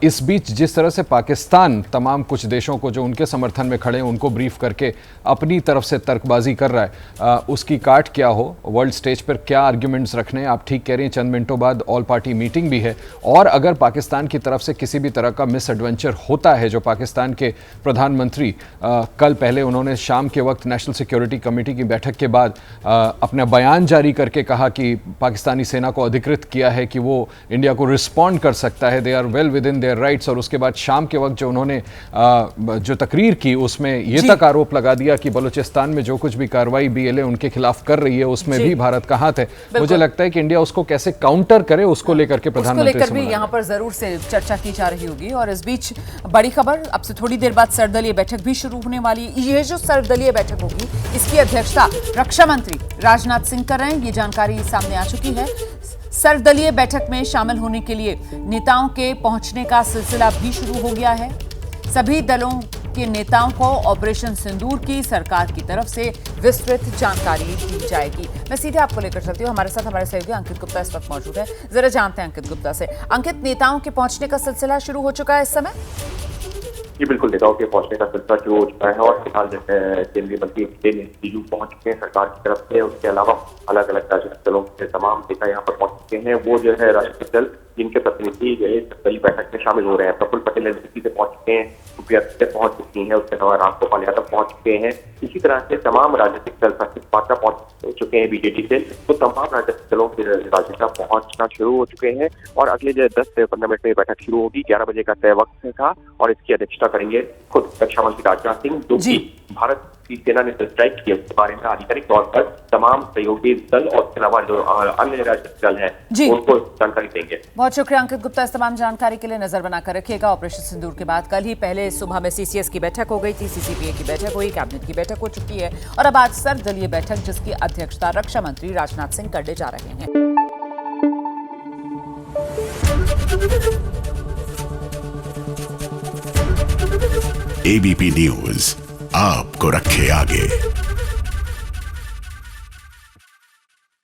S3: इस बीच जिस तरह से पाकिस्तान तमाम कुछ देशों को जो उनके समर्थन में खड़े हैं उनको ब्रीफ करके अपनी तरफ से तर्कबाजी कर रहा है, उसकी काट क्या हो, वर्ल्ड स्टेज पर क्या आर्ग्यूमेंट्स रखने हैं। आप ठीक कह रही हैं, चंद मिनटों बाद ऑल पार्टी मीटिंग भी है, और अगर पाकिस्तान की तरफ से किसी भी तरह का मिस एडवेंचर होता है, जो पाकिस्तान के प्रधानमंत्री कल पहले उन्होंने शाम के वक्त नेशनल सिक्योरिटी कमेटी की बैठक के बाद अपना बयान जारी करके कहा कि पाकिस्तानी सेना को अधिकृत किया है कि वो इंडिया को रिस्पॉन्ड कर सकता है, they are well within their rights. और उसके बाद शाम के वक्त जो उन्होंने जो तकरीर की उसमें ये तक आरोप लगा दिया कि बलूचिस्तान में जो कुछ भी कार्रवाई बीएलए उनके खिलाफ कर रही है उसमें भी भारत का हाथ है। मुझे लगता है कि इंडिया उसको कैसे काउंटर करे उसको लेकर के
S2: लेकर भी यहाँ पर जरूर से चर्चा की जा रही होगी। और इस बीच बड़ी खबर, अब से थोड़ी देर बाद सर्वदलीय बैठक भी शुरू होने वाली है। ये जो सर्वदलीय बैठक होगी इसकी अध्यक्षता रक्षा मंत्री राजनाथ सिंह कर रहे हैं, ये जानकारी सामने आ चुकी है। सर्वदलीय बैठक में शामिल होने के लिए नेताओं के पहुंचने का सिलसिला भी शुरू हो गया है। सभी दलों के नेताओं को ऑपरेशन सिंदूर की सरकार की तरफ से विस्तृत जानकारी दी जाएगी। मैं सीधे आपको लेकर चलती हूँ, हमारे साथ हमारे सहयोगी अंकित गुप्ता इस वक्त मौजूद है। जरा जानते हैं अंकित गुप्ता से। अंकित, नेताओं के पहुंचने का सिलसिला शुरू हो चुका है इस समय?
S12: जी बिल्कुल, नेताओं के पहुंचने का सिलसिला शुरू हो चुका है और फिलहाल केंद्रीय मंत्री पहुंच चुके हैं सरकार की तरफ से। उसके अलावा अलग अलग राजनीतिक दलों के तमाम नेता यहाँ पर पहुंच चुके हैं। वो जो है राजनीतिक दल जिनके प्रतिनिधि जो है बड़ी बैठक में शामिल हो रहे हैं। प्रफुल्ल पटेल दिल्ली से पहुंच चुके हैं, सुप्रिया से पहुंच चुकी हैं, उसके अलावा रामगोपाल यादव पहुंच चुके हैं। इसी तरह से तमाम राजनीतिक दल सचिव पात्रा पहुंच चुके हैं बीजेडी से, तो तमाम राजनीतिक दलों के राजनेता पहुंचना शुरू हो चुके हैं और अगले जो 10 से 15 मिनट में बैठक शुरू होगी। 11 बजे का तय वक्त था और इसकी अध्यक्षता करेंगे खुद रक्षा मंत्री राजनाथ सिंह, जो कि भारत की सेना ने स्ट्राइक किए उसके बारे में आधिकारिक तौर पर तमाम सहयोगी दल और इसके अलावा जो अन्य राजनीतिक दल हैं उनको जानकारी देंगे।
S2: बहुत शुक्रिया अंकित गुप्ता, इस तमाम जानकारी के लिए नजर बनाकर रखिएगा। ऑपरेशन सिंदूर के बाद कल ही पहले सुबह में सीसीएस की बैठक हो गई थी, सीसीपीए की बैठक हुई, कैबिनेट की बैठक हो चुकी है और अब आज सर्वदलीय बैठक जिसकी अध्यक्षता रक्षा मंत्री राजनाथ सिंह करने जा रहे हैं।
S1: एबीपी न्यूज आपको रखे आगे।